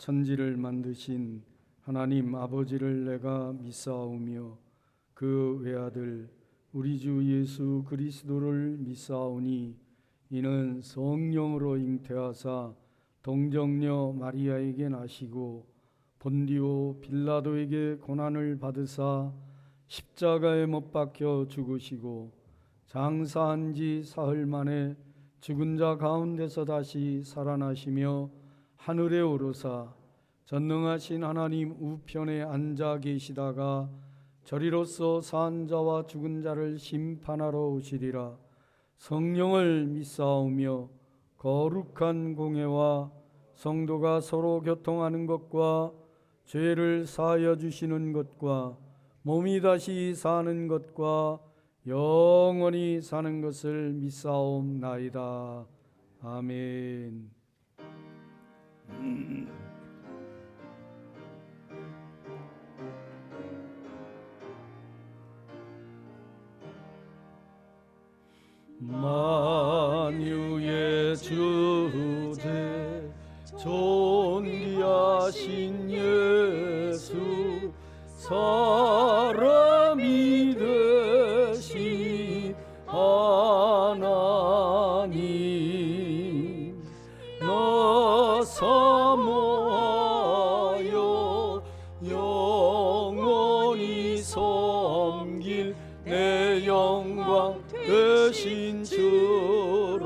천지를 만드신 하나님 아버지를 내가 믿사오며 그 외아들 우리 주 예수 그리스도를 믿사오니 이는 성령으로 잉태하사 동정녀 마리아에게 나시고 본디오 빌라도에게 고난을 받으사 십자가에 못 박혀 죽으시고 장사한 지 사흘 만에 죽은 자 가운데서 다시 살아나시며 하늘에 오르사 전능하신 하나님 우편에 앉아 계시다가 저리로서 산 자와 죽은 자를 심판하러 오시리라. 성령을 믿사오며 거룩한 공회와 성도가 서로 교통하는 것과 죄를 사하여 주시는 것과 몸이 다시 사는 것과 영원히 사는 것을 믿사옵나이다. 아멘. 만유의 주제 존귀하신 예수 사람이 되신 하나님 나 사모하여 영원히 섬길 내 영광 되신 주로다.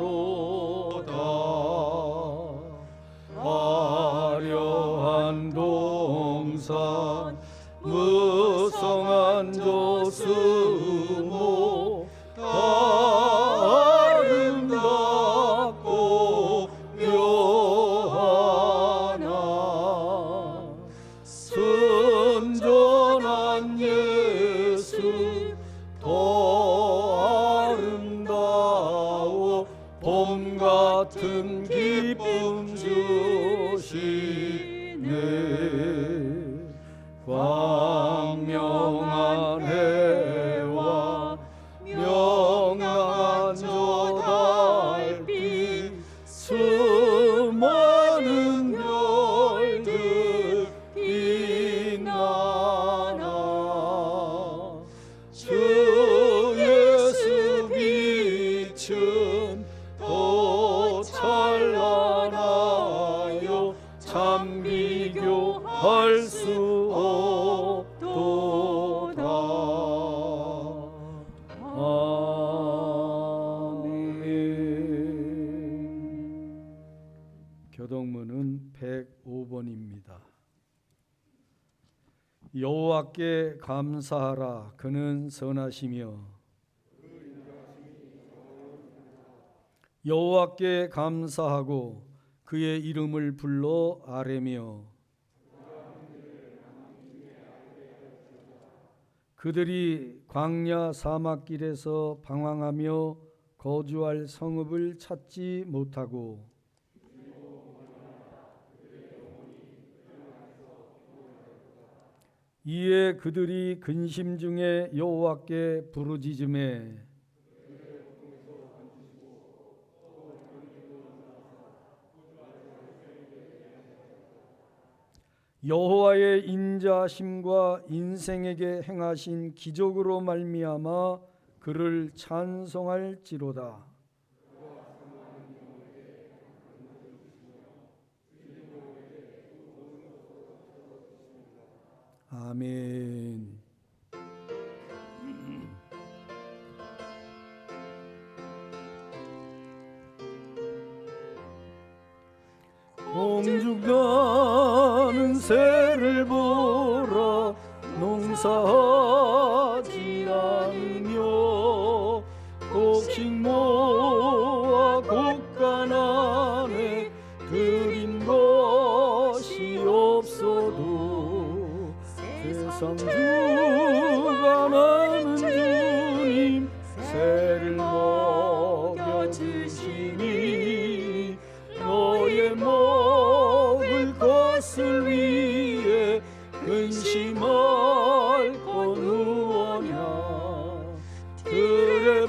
화려한 동산 무성한 조수모 아름답고 묘하나 순전한 예수 더 아름다워 봄 같은 기쁨 주시네. 광명한 해와 명랑한 저 달빛 수많은 별들 빛나나 주 예수 빛은 더 찬란하여 참 비교할 수 없도다. 아멘. 교동문은 105번입니다. 여호와께 감사하라. 그는 선하시며 여호와께 감사하고 그의 이름을 불러 아뢰며 그들이 광야 사막길에서 방황하며 거주할 성읍을 찾지 못하고 이에 그들이 근심 중에 여호와께 부르짖음에 여호와의 인자하심과 인생에게 행하신 기적으로 말미암아 그를 찬송할지로다. 아멘. 공중나는 새를 보라. 농사하지 않으며 곡식 모아 곡간 안에 들인 것이 없어도 세상 주가 나는 주님 새를 먹여주시니 너의 먹을 것을 위해 근심할 건 무엇냐. 들의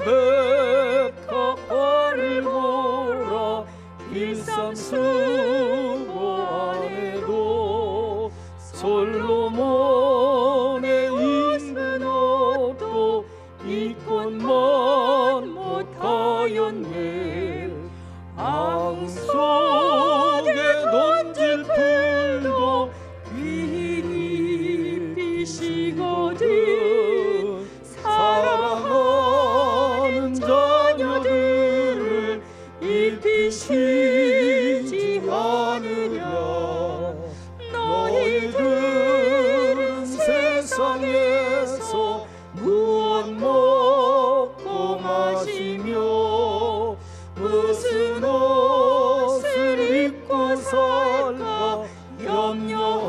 백합화를 보라. 일삼수고 안에도 모든 사랑하는 자녀들을 입히시지 않으랴. 너희들은 세상에서 무엇 먹고 마시며 무슨 옷을 입고 살까 염려하지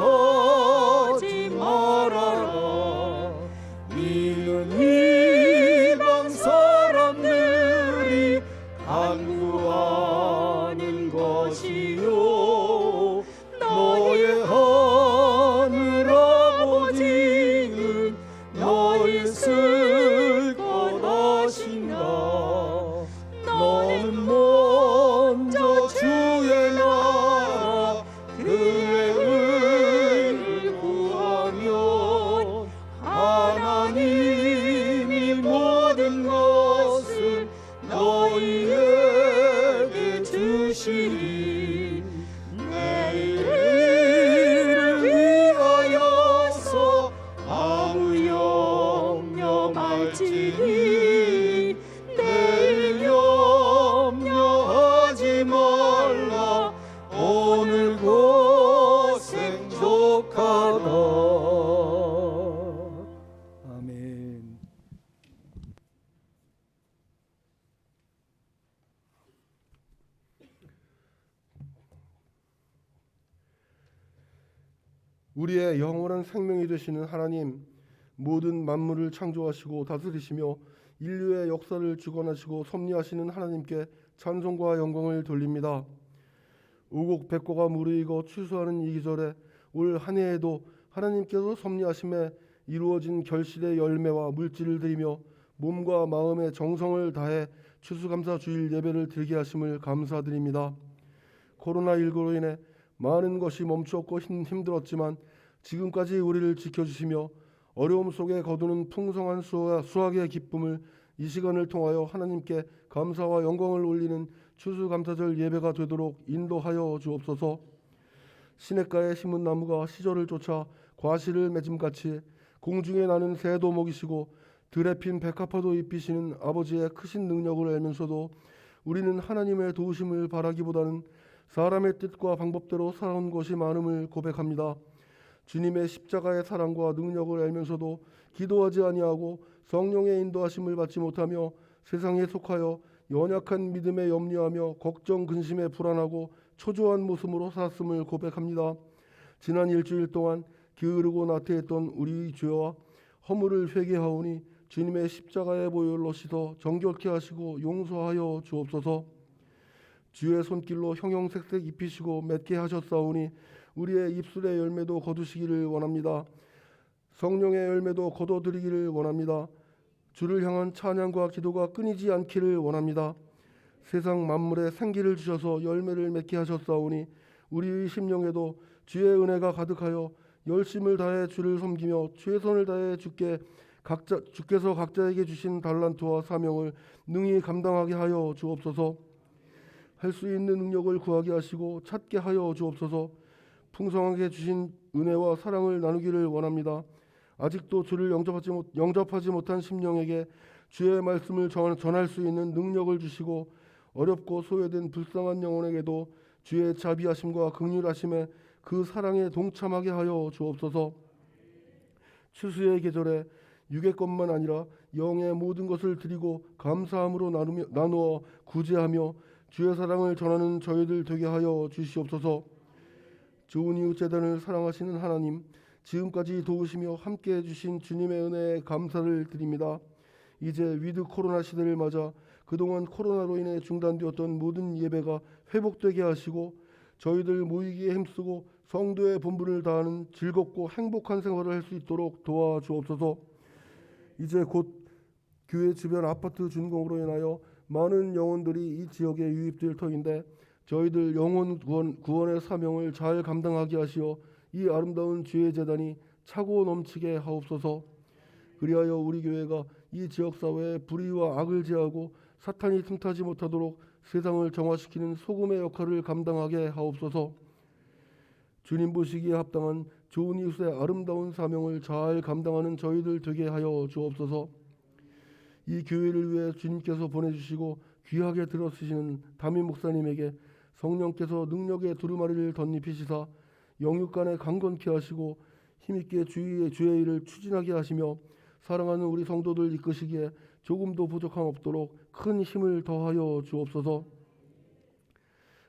말아라. 이는 이방 사람들이 간구하는 것이요 너의 하늘 아버지는 너희 쓸 것하신다. 너는 먼저 주의 나라 그의 의를 구하면 하나님이 모든 것을 너희에게 주시리. 내일을 위하여서 아무 염려 말지니 내일 염려하지 말라. 오늘 고생 족하다. 아멘. 우리의 영원한 생명이 되시는 하나님, 모든 만물을 창조하시고 다스리시며 인류의 역사를 주관하시고 섭리하시는 하나님께 찬송과 영광을 돌립니다. 우곡백과가 무르익어 추수하는 이 계절에 올 한 해에도 하나님께서 섭리하심에 이루어진 결실의 열매와 물질을 드리며 몸과 마음의 정성을 다해 추수감사 주일 예배를 드리게 하심을 감사드립니다. 코로나19로 인해 많은 것이 멈추었고 힘들었지만 지금까지 우리를 지켜주시며 어려움 속에 거두는 풍성한 수확의 기쁨을 이 시간을 통하여 하나님께 감사와 영광을 올리는 추수감사절 예배가 되도록 인도하여 주옵소서. 시냇가에 심은 나무가 시절을 쫓아 과실을 맺음같이 공중에 나는 새도 먹이시고 들에 핀 백합화도 입히시는 아버지의 크신 능력을 알면서도 우리는 하나님의 도우심을 바라기보다는 사람의 뜻과 방법대로 살아온 것이 많음을 고백합니다. 주님의 십자가의 사랑과 능력을 알면서도 기도하지 아니하고 성령의 인도하심을 받지 못하며 세상에 속하여 연약한 믿음에 염려하며 걱정 근심에 불안하고 초조한 모습으로 살았음을 고백합니다. 지난 일주일 동안 게으르고 나태했던 우리 죄와 허물을 회개하오니 주님의 십자가의 보혈로 씻어 정결케 하시고 용서하여 주옵소서. 주의 손길로 형형색색 입히시고 맺게 하셨사오니 우리의 입술의 열매도 거두시기를 원합니다. 성령의 열매도 거둬들이기를 원합니다. 주를 향한 찬양과 기도가 끊이지 않기를 원합니다. 세상 만물에 생기를 주셔서 열매를 맺게 하셨사오니 우리의 심령에도 주의 은혜가 가득하여 열심을 다해 주를 섬기며 최선을 다해 주께서 각자에게 주신 달란트와 사명을 능히 감당하게 하여 주옵소서. 할 수 있는 능력을 구하게 하시고 찾게 하여 주옵소서. 풍성하게 주신 은혜와 사랑을 나누기를 원합니다. 아직도 주를 영접하지 못한 심령에게 주의 말씀을 전할 수 있는 능력을 주시고 어렵고 소외된 불쌍한 영혼에게도 주의 자비하심과 긍휼하심에 그 사랑에 동참하게 하여 주옵소서. 추수의 계절에 육의 것만 아니라 영의 모든 것을 드리고 감사함으로 나누어 구제하며 주의 사랑을 전하는 저희들 되게 하여 주시옵소서. 좋은 이웃 재단을 사랑하시는 하나님, 지금까지 도우시며 함께해 주신 주님의 은혜에 감사를 드립니다. 이제 위드 코로나 시대를 맞아 그동안 코로나로 인해 중단되었던 모든 예배가 회복되게 하시고 저희들 모이기에 힘쓰고 성도의 본분을 다하는 즐겁고 행복한 생활을 할 수 있도록 도와주옵소서. 이제 곧 교회 주변 아파트 준공으로 인하여 많은 영혼들이 이 지역에 유입될 터인데 저희들 영혼 구원의 사명을 잘 감당하게 하시어 이 아름다운 주의 재단이 차고 넘치게 하옵소서. 그리하여 우리 교회가 이 지역사회의 불의와 악을 제하고 사탄이 틈타지 못하도록 세상을 정화시키는 소금의 역할을 감당하게 하옵소서. 주님 보시기에 합당한 좋은 이웃의 아름다운 사명을 잘 감당하는 저희들 되게 하여 주옵소서. 이 교회를 위해 주님께서 보내주시고 귀하게 들어쓰시는 담임 목사님에게 성령께서 능력의 두루마리를 덧입히시사 영육간에 강건케 하시고 힘있게 주의 일을 추진하게 하시며 사랑하는 우리 성도들 이끄시기에 조금도 부족함 없도록 큰 힘을 더하여 주옵소서.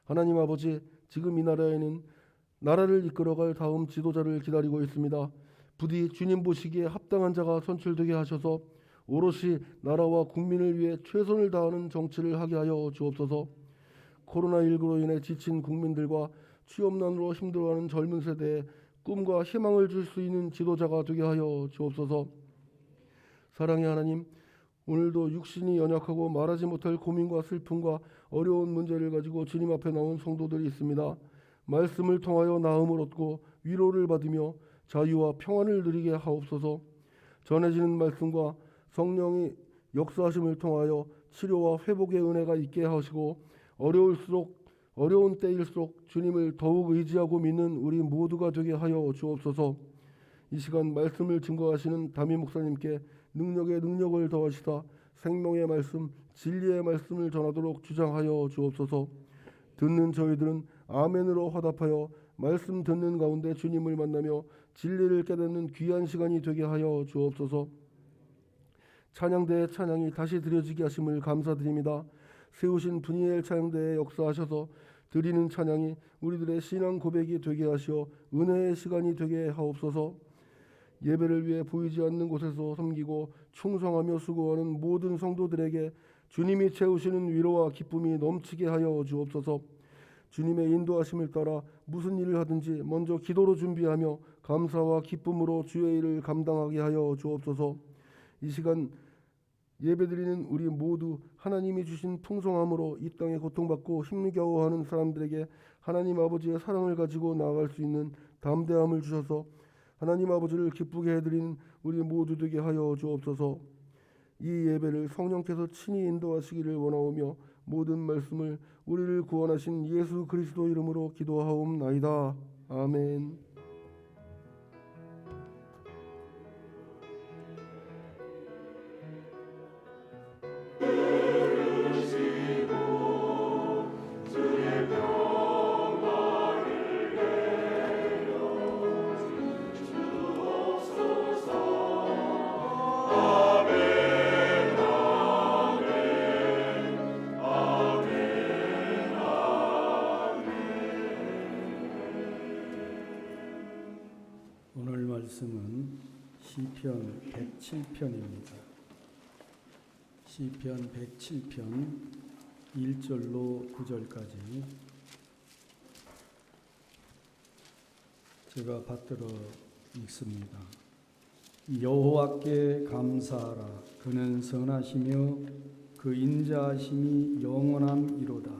하나님 아버지, 지금 이 나라에는 나라를 이끌어갈 다음 지도자를 기다리고 있습니다. 부디 주님 보시기에 합당한 자가 선출되게 하셔서 오롯이 나라와 국민을 위해 최선을 다하는 정치를 하게 하여 주옵소서. 코로나19로 인해 지친 국민들과 취업난으로 힘들어하는 젊은 세대에 꿈과 희망을 줄 수 있는 지도자가 되게 하여 주옵소서. 사랑의 하나님, 오늘도 육신이 연약하고 말하지 못할 고민과 슬픔과 어려운 문제를 가지고 주님 앞에 나온 성도들이 있습니다. 말씀을 통하여 나음을 얻고 위로를 받으며 자유와 평안을 누리게 하옵소서. 전해지는 말씀과 성령이 역사하심을 통하여 치료와 회복의 은혜가 있게 하시고 어려운 때일수록 주님을 더욱 의지하고 믿는 우리 모두가 되게 하여 주옵소서. 이 시간 말씀을 증거하시는 담임 목사님께 능력에 능력을 더하시다 생명의 말씀, 진리의 말씀을 전하도록 주장하여 주옵소서. 듣는 저희들은 아멘으로 화답하여 말씀 듣는 가운데 주님을 만나며 진리를 깨닫는 귀한 시간이 되게 하여 주옵소서. 찬양대의 찬양이 다시 드려지게 하심을 감사드립니다. 세우신 분이엘 찬양대에 역사하셔서 드리는 찬양이 우리들의 신앙 고백이 되게 하시어 은혜의 시간이 되게 하옵소서. 예배를 위해 보이지 않는 곳에서 섬기고 충성하며 수고하는 모든 성도들에게 주님이 채우시는 위로와 기쁨이 넘치게 하여 주옵소서. 주님의 인도하심을 따라 무슨 일을 하든지 먼저 기도로 준비하며 감사와 기쁨으로 주의 일을 감당하게 하여 주옵소서. 이 시간 예배드리는 우리 모두 하나님이 주신 풍성함으로 이 땅에 고통받고 힘겨워하는 사람들에게 하나님 아버지의 사랑을 가지고 나아갈 수 있는 담대함을 주셔서 하나님 아버지를 기쁘게 해드리는 우리 모두 되게 하여 주옵소서. 이 예배를 성령께서 친히 인도하시기를 원하오며 모든 말씀을 우리를 구원하신 예수 그리스도 이름으로 기도하옵나이다. 아멘. 오늘 말씀은 시편 107편입니다. 시편 107편 1절로 9절까지 제가 받들어 읽습니다. 여호와께 감사하라. 그는 선하시며 그 인자하심이 영원함이로다.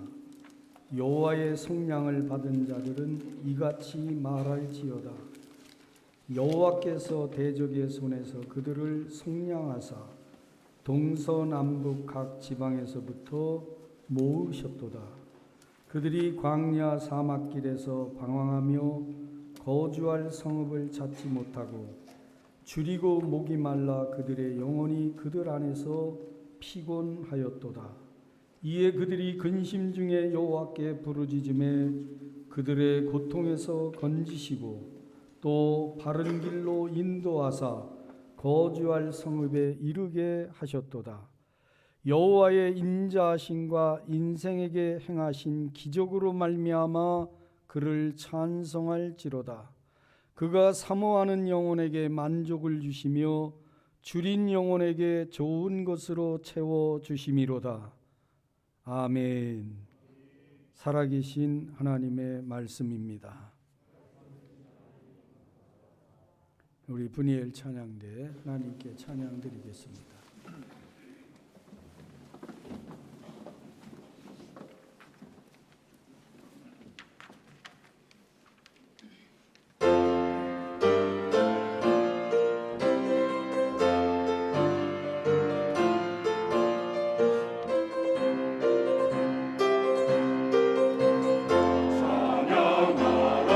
여호와의 속량을 받은 자들은 이같이 말할지어다. 여호와께서 대적의 손에서 그들을 속량하사 동서남북 각 지방에서부터 모으셨도다. 그들이 광야 사막길에서 방황하며 거주할 성읍을 찾지 못하고 줄이고 목이 말라 그들의 영혼이 그들 안에서 피곤하였도다. 이에 그들이 근심 중에 여호와께 부르짖음에 그들의 고통에서 건지시고 또 바른 길로 인도하사 거주할 성읍에 이르게 하셨도다. 여호와의 인자하심과 인생에게 행하신 기적으로 말미암아 그를 찬송할지로다. 그가 사모하는 영혼에게 만족을 주시며 줄인 영혼에게 좋은 것으로 채워 주심이로다. 아멘. 살아계신 하나님의 말씀입니다. 우리 분이엘 찬양대 하나님께 찬양 드리겠습니다. 찬양하라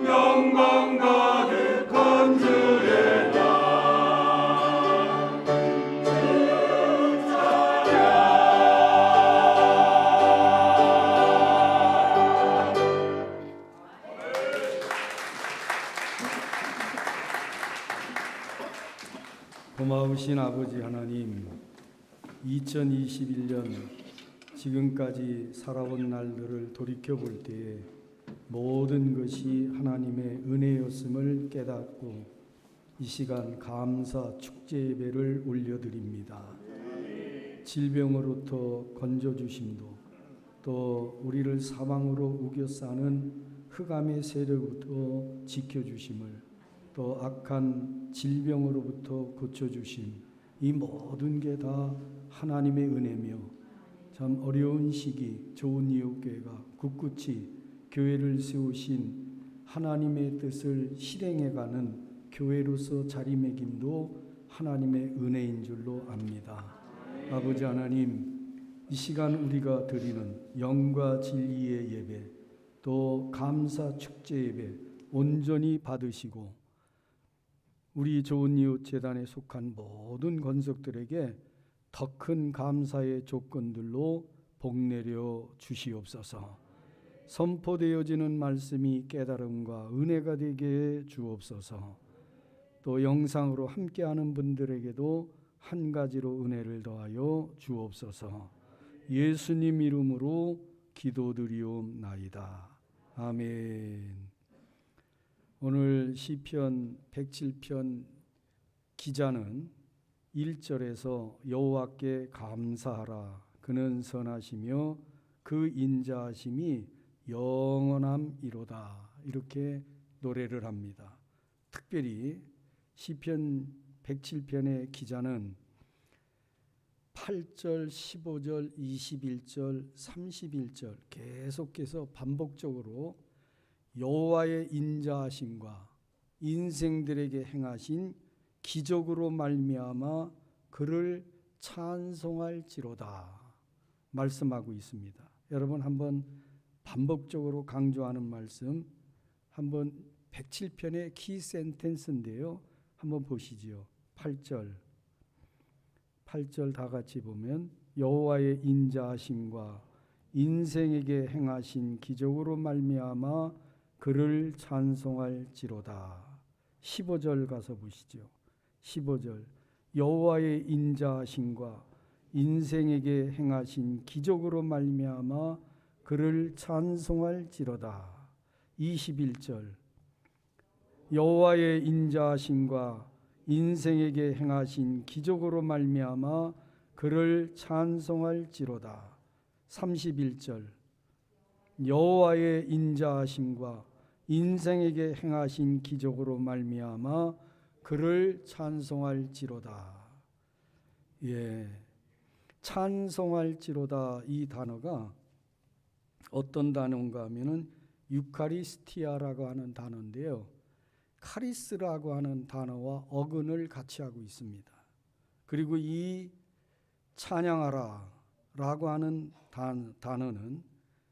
영광 가득한 주의 고마우신 아버지 하나님, 2021년 지금까지 살아온 날들을 돌이켜볼 때에 모든 것이 하나님의 은혜였음을 깨닫고 이 시간 감사 축제 예배를 올려드립니다. 질병으로부터 건져주심도, 또 우리를 사망으로 우겨 싸는 흑암의 세력부터 지켜주심을, 또 악한 질병으로부터 고쳐주심, 이 모든 게 다 하나님의 은혜며, 참 어려운 시기 좋은 이웃교회가 굳굳이 교회를 세우신 하나님의 뜻을 실행해가는 교회로서 자리매김도 하나님의 은혜인 줄로 압니다. 아버지 하나님, 이 시간 우리가 드리는 영과 진리의 예배, 또 감사 축제 예배 온전히 받으시고 우리 좋은 이웃 재단에 속한 모든 건석들에게 더 큰 감사의 조건들로 복내려 주시옵소서. 선포되어지는 말씀이 깨달음과 은혜가 되게 해 주옵소서. 또 영상으로 함께하는 분들에게도 한 가지로 은혜를 더하여 주옵소서. 예수님 이름으로 기도드리옵나이다. 아멘. 오늘 시편 107편 기자는 1절에서 여호와께 감사하라, 그는 선하시며 그 인자하심이 영원함이로다, 이렇게 노래를 합니다. 특별히 시편 107편의 기자는 8절, 15절, 21절, 31절 계속해서 반복적으로 여호와의 인자하심과 인생들에게 행하신 기적으로 말미암아 그를 찬송할지로다 말씀하고 있습니다. 여러분 한번 반복적으로 강조하는 말씀, 한번 107편의 키 센텐스인데요. 한번 보시지요. 8절 다 같이 보면 여호와의 인자하심과 인생에게 행하신 기적으로 말미암아 그를 찬송할지로다. 15절 가서 보시죠. 15절 여호와의 인자하심과 인생에게 행하신 기적으로 말미암아 그를 찬송할지로다. 21절 여호와의 인자하심과 인생에게 행하신 기적으로 말미암아 그를 찬송할지로다. 31절 여호와의 인자하심과 인생에게 행하신 기적으로 말미암아 그를 찬송할지로다. 예, 찬송할지로다 이 단어가 어떤 단어인가 하면은 유카리스티아라고 하는 단어인데요. 카리스라고 하는 단어와 어근을 같이 하고 있습니다. 그리고 이 찬양하라 라고 하는 단어는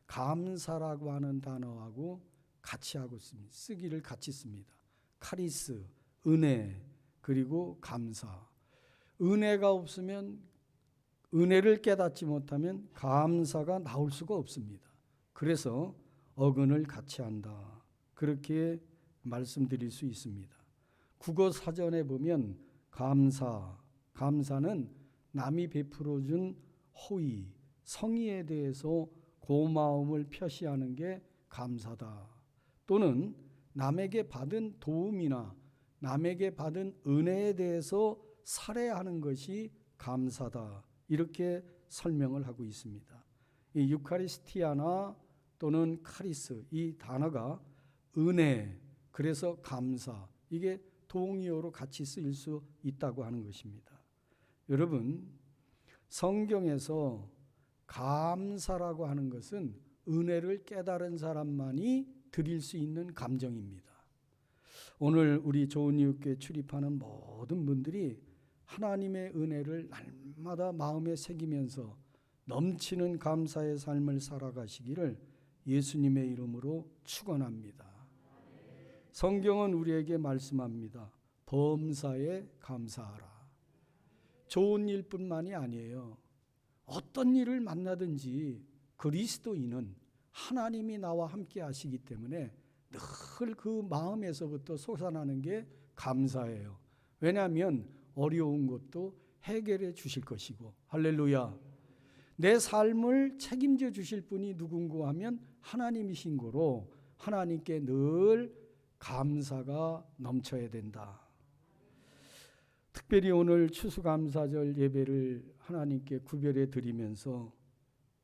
감사라고 하는 단어하고 같이 하고 있습니다. 쓰기를 같이 씁니다. 카리스, 은혜, 그리고 감사. 은혜가 없으면, 은혜를 깨닫지 못하면 감사가 나올 수가 없습니다. 그래서 어근을 같이 한다, 그렇게 말씀드릴 수 있습니다. 국어 사전에 보면 감사는 남이 베풀어준 호의, 성의에 대해서 고마움을 표시하는 게 감사다. 또는 남에게 받은 도움이나 남에게 받은 은혜에 대해서 살해하는 것이 감사다, 이렇게 설명을 하고 있습니다. 이 유카리스티아나 또는 카리스, 이 단어가 은혜, 그래서 감사, 이게 동의어로 같이 쓰일 수 있다고 하는 것입니다. 여러분, 성경에서 감사라고 하는 것은 은혜를 깨달은 사람만이 드릴 수 있는 감정입니다. 오늘 우리 좋은 이웃교회 출입하는 모든 분들이 하나님의 은혜를 날마다 마음에 새기면서 넘치는 감사의 삶을 살아가시기를 예수님의 이름으로 축원합니다. 성경은 우리에게 말씀합니다. 범사에 감사하라. 좋은 일뿐만이 아니에요. 어떤 일을 만나든지 그리스도인은 하나님이 나와 함께 하시기 때문에 늘 그 마음에서부터 솟아나는 게 감사예요. 왜냐하면 어려운 것도 해결해 주실 것이고, 할렐루야. 내 삶을 책임져 주실 분이 누군가 하면 하나님이신 거로 하나님께 늘 감사가 넘쳐야 된다. 특별히 오늘 추수감사절 예배를 하나님께 구별해 드리면서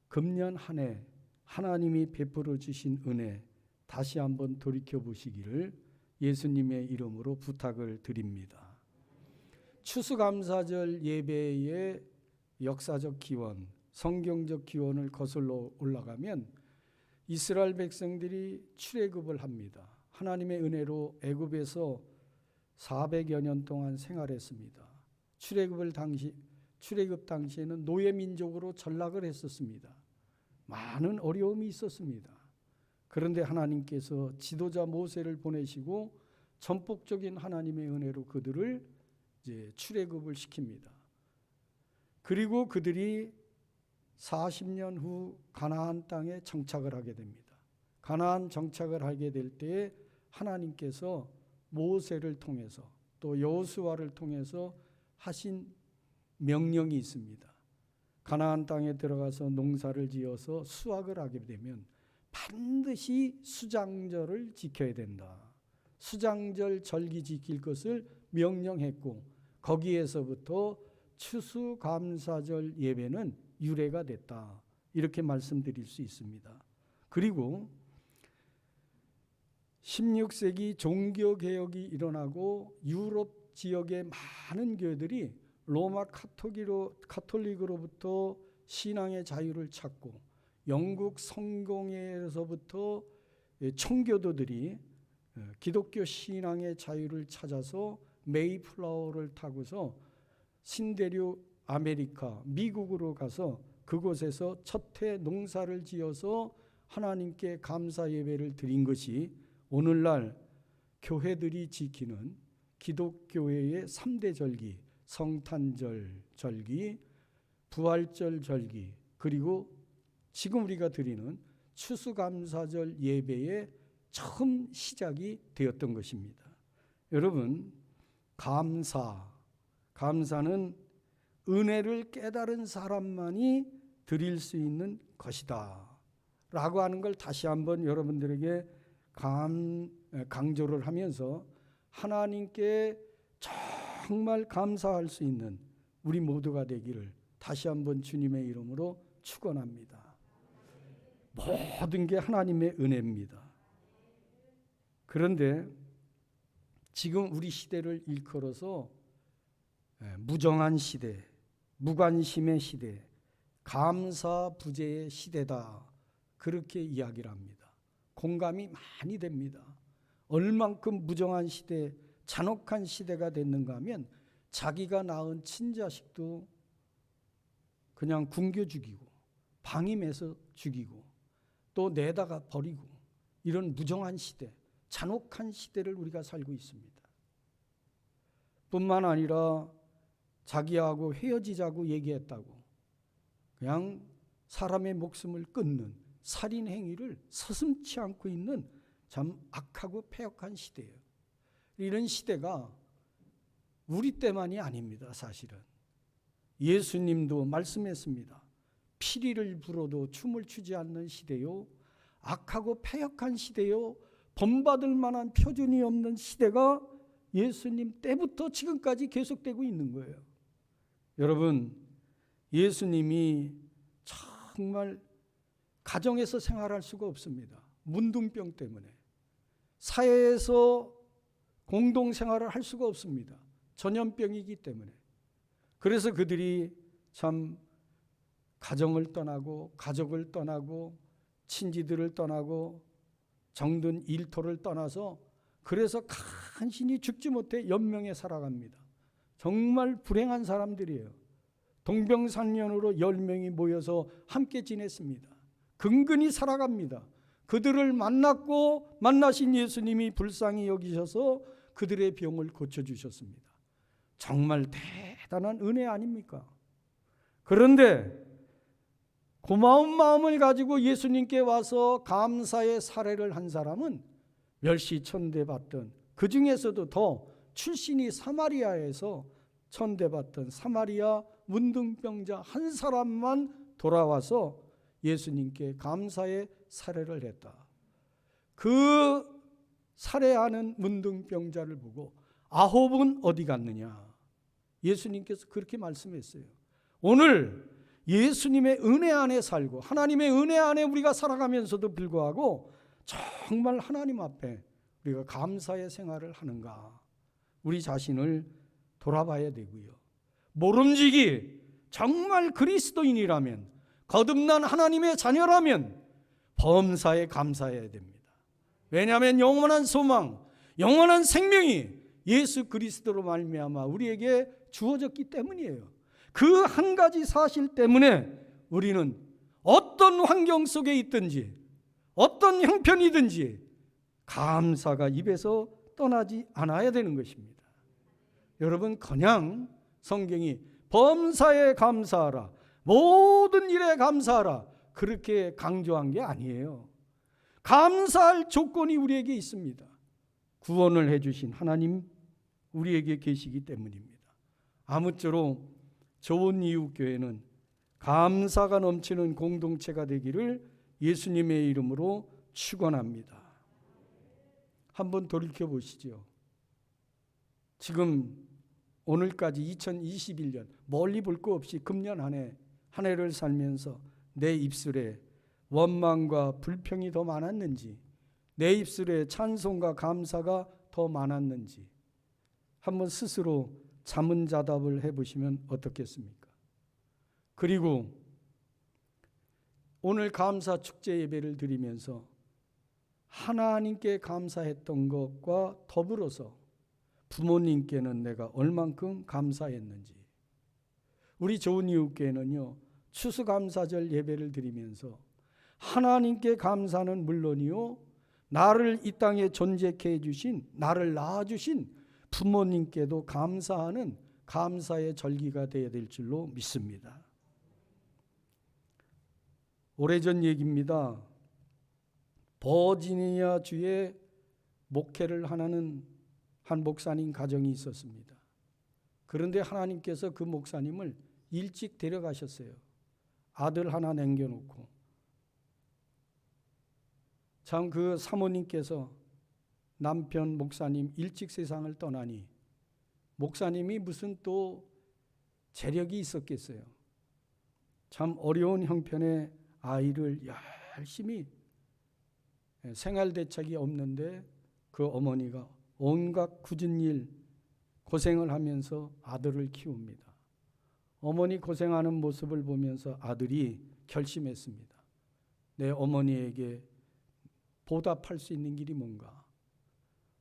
금년 한 해 하나님이 베풀어 주신 은혜 다시 한번 돌이켜 보시기를 예수님의 이름으로 부탁을 드립니다. 추수감사절 예배의 역사적 기원, 성경적 기원을 거슬러 올라가면 이스라엘 백성들이 출애굽을 합니다. 하나님의 은혜로 애굽에서 400여 년 동안 생활했습니다. 출애굽 당시에는 노예 민족으로 전락을 했었습니다. 많은 어려움이 있었습니다. 그런데 하나님께서 지도자 모세를 보내시고 전폭적인 하나님의 은혜로 그들을 이제 출애굽을 시킵니다. 그리고 그들이 40년 후 가나안 땅에 정착을 하게 됩니다. 가나안 정착을 하게 될 때에 하나님께서 모세를 통해서 또 여호수아를 통해서 하신 명령이 있습니다. 가나안 땅에 들어가서 농사를 지어서 수확을 하게 되면 반드시 수장절을 지켜야 된다. 수장절 절기 지킬 것을 명령했고 거기에서부터 추수감사절 예배는 유래가 됐다. 이렇게 말씀드릴 수 있습니다. 그리고 16세기 종교개혁이 일어나고 유럽 지역의 많은 교회들이 로마 카톨릭으로부터 신앙의 자유를 찾고 영국 성공회에서부터 청교도들이 기독교 신앙의 자유를 찾아서 메이플라워를 타고서 신대륙 아메리카, 미국으로 가서 그곳에서 첫해 농사를 지어서 하나님께 감사 예배를 드린 것이 오늘날 교회들이 지키는 기독교회의 3대 절기, 성탄절 절기, 부활절 절기, 그리고 지금 우리가 드리는 추수감사절 예배의 처음 시작이 되었던 것입니다. 여러분, 감사는 은혜를 깨달은 사람만이 드릴 수 있는 것이다 라고 하는 걸 다시 한번 여러분들에게 강조를 하면서 하나님께 정말 감사할 수 있는 우리 모두가 되기를 다시 한번 주님의 이름으로 축원합니다. 모든 게 하나님의 은혜입니다. 그런데 지금 우리 시대를 일컬어서 무정한 시대, 무관심의 시대, 감사부재의 시대다, 그렇게 이야기를 합니다. 공감이 많이 됩니다. 얼만큼 무정한 시대, 잔혹한 시대가 됐는가 하면 자기가 낳은 친자식도 그냥 굶겨 죽이고 방임해서 죽이고 또 내다가 버리고, 이런 무정한 시대, 잔혹한 시대를 우리가 살고 있습니다. 뿐만 아니라 자기하고 헤어지자고 얘기했다고 그냥 사람의 목숨을 끊는 살인 행위를 서슴지 않고 있는 참 악하고 패역한 시대예요. 이런 시대가 우리 때만이 아닙니다. 사실은 예수님도 말씀했습니다. 피리를 불어도 춤을 추지 않는 시대요, 악하고 패역한 시대요, 본받을 만한 표준이 없는 시대가 예수님 때부터 지금까지 계속되고 있는 거예요. 여러분, 예수님이 정말 가정에서 생활할 수가 없습니다. 문둥병 때문에. 사회에서 공동생활을 할 수가 없습니다. 전염병이기 때문에. 그래서 그들이 참 가정을 떠나고 가족을 떠나고 친지들을 떠나고 정든 일터를 떠나서 그래서 간신히 죽지 못해 연명해 살아갑니다. 정말 불행한 사람들이에요. 동병상련으로 10명이 모여서 함께 지냈습니다. 근근히 살아갑니다. 그들을 만났고 만나신 예수님이 불쌍히 여기셔서 그들의 병을 고쳐주셨습니다. 정말 대단한 은혜 아닙니까? 그런데 고마운 마음을 가지고 예수님께 와서 감사의 사례를 한 사람은 멸시천대받던, 그 중에서도 더 출신이 사마리아에서 천대받던 사마리아 문둥병자 한 사람만 돌아와서 예수님께 감사의 사례를 했다. 그 살해하는 문둥병자를 보고 아홉은 어디 갔느냐? 예수님께서 그렇게 말씀했어요. 오늘 예수님의 은혜 안에 살고 하나님의 은혜 안에 우리가 살아가면서도 불구하고 정말 하나님 앞에 우리가 감사의 생활을 하는가? 우리 자신을 돌아봐야 되고요. 모름지기 정말 그리스도인이라면, 거듭난 하나님의 자녀라면 범사에 감사해야 됩니다. 왜냐하면 영원한 소망, 영원한 생명이 예수 그리스도로 말미암아 우리에게 주어졌기 때문이에요. 그 한 가지 사실 때문에 우리는 어떤 환경 속에 있든지 어떤 형편이든지 감사가 입에서 떠나지 않아야 되는 것입니다. 여러분, 그냥 성경이 범사에 감사하라, 모든 일에 감사하라 그렇게 강조한 게 아니에요. 감사할 조건이 우리에게 있습니다. 구원을 해주신 하나님 우리에게 계시기 때문입니다. 아무쪼록 좋은 이웃교회는 감사가 넘치는 공동체가 되기를 예수님의 이름으로 축원합니다. 한번 돌이켜 보시죠. 지금 오늘까지 2021년 멀리 볼 거 없이 금년 한 해를 살면서 내 입술에 원망과 불평이 더 많았는지, 내 입술에 찬송과 감사가 더 많았는지 한번 스스로 자문자답을 해보시면 어떻겠습니까? 그리고 오늘 감사 축제 예배를 드리면서 하나님께 감사했던 것과 더불어서 부모님께는 내가 얼만큼 감사했는지, 우리 좋은 이웃교회는요 추수감사절 예배를 드리면서 하나님께 감사는 물론이요, 나를 이 땅에 존재케 해주신, 나를 낳아주신 부모님께도 감사하는 감사의 절기가 되어야 될 줄로 믿습니다. 오래전 얘기입니다. 버지니아 주에 목회를 하는 한 목사님 가정이 있었습니다. 그런데 하나님께서 그 목사님을 일찍 데려가셨어요. 아들 하나 남겨놓고. 참 그 사모님께서 남편 목사님 일찍 세상을 떠나니 목사님이 무슨 또 재력이 있었겠어요. 참 어려운 형편의 아이를 열심히, 생활대책이 없는데 그 어머니가 온갖 굳은 일 고생을 하면서 아들을 키웁니다. 어머니 고생하는 모습을 보면서 아들이 결심했습니다. 내 어머니에게 보답할 수 있는 길이 뭔가.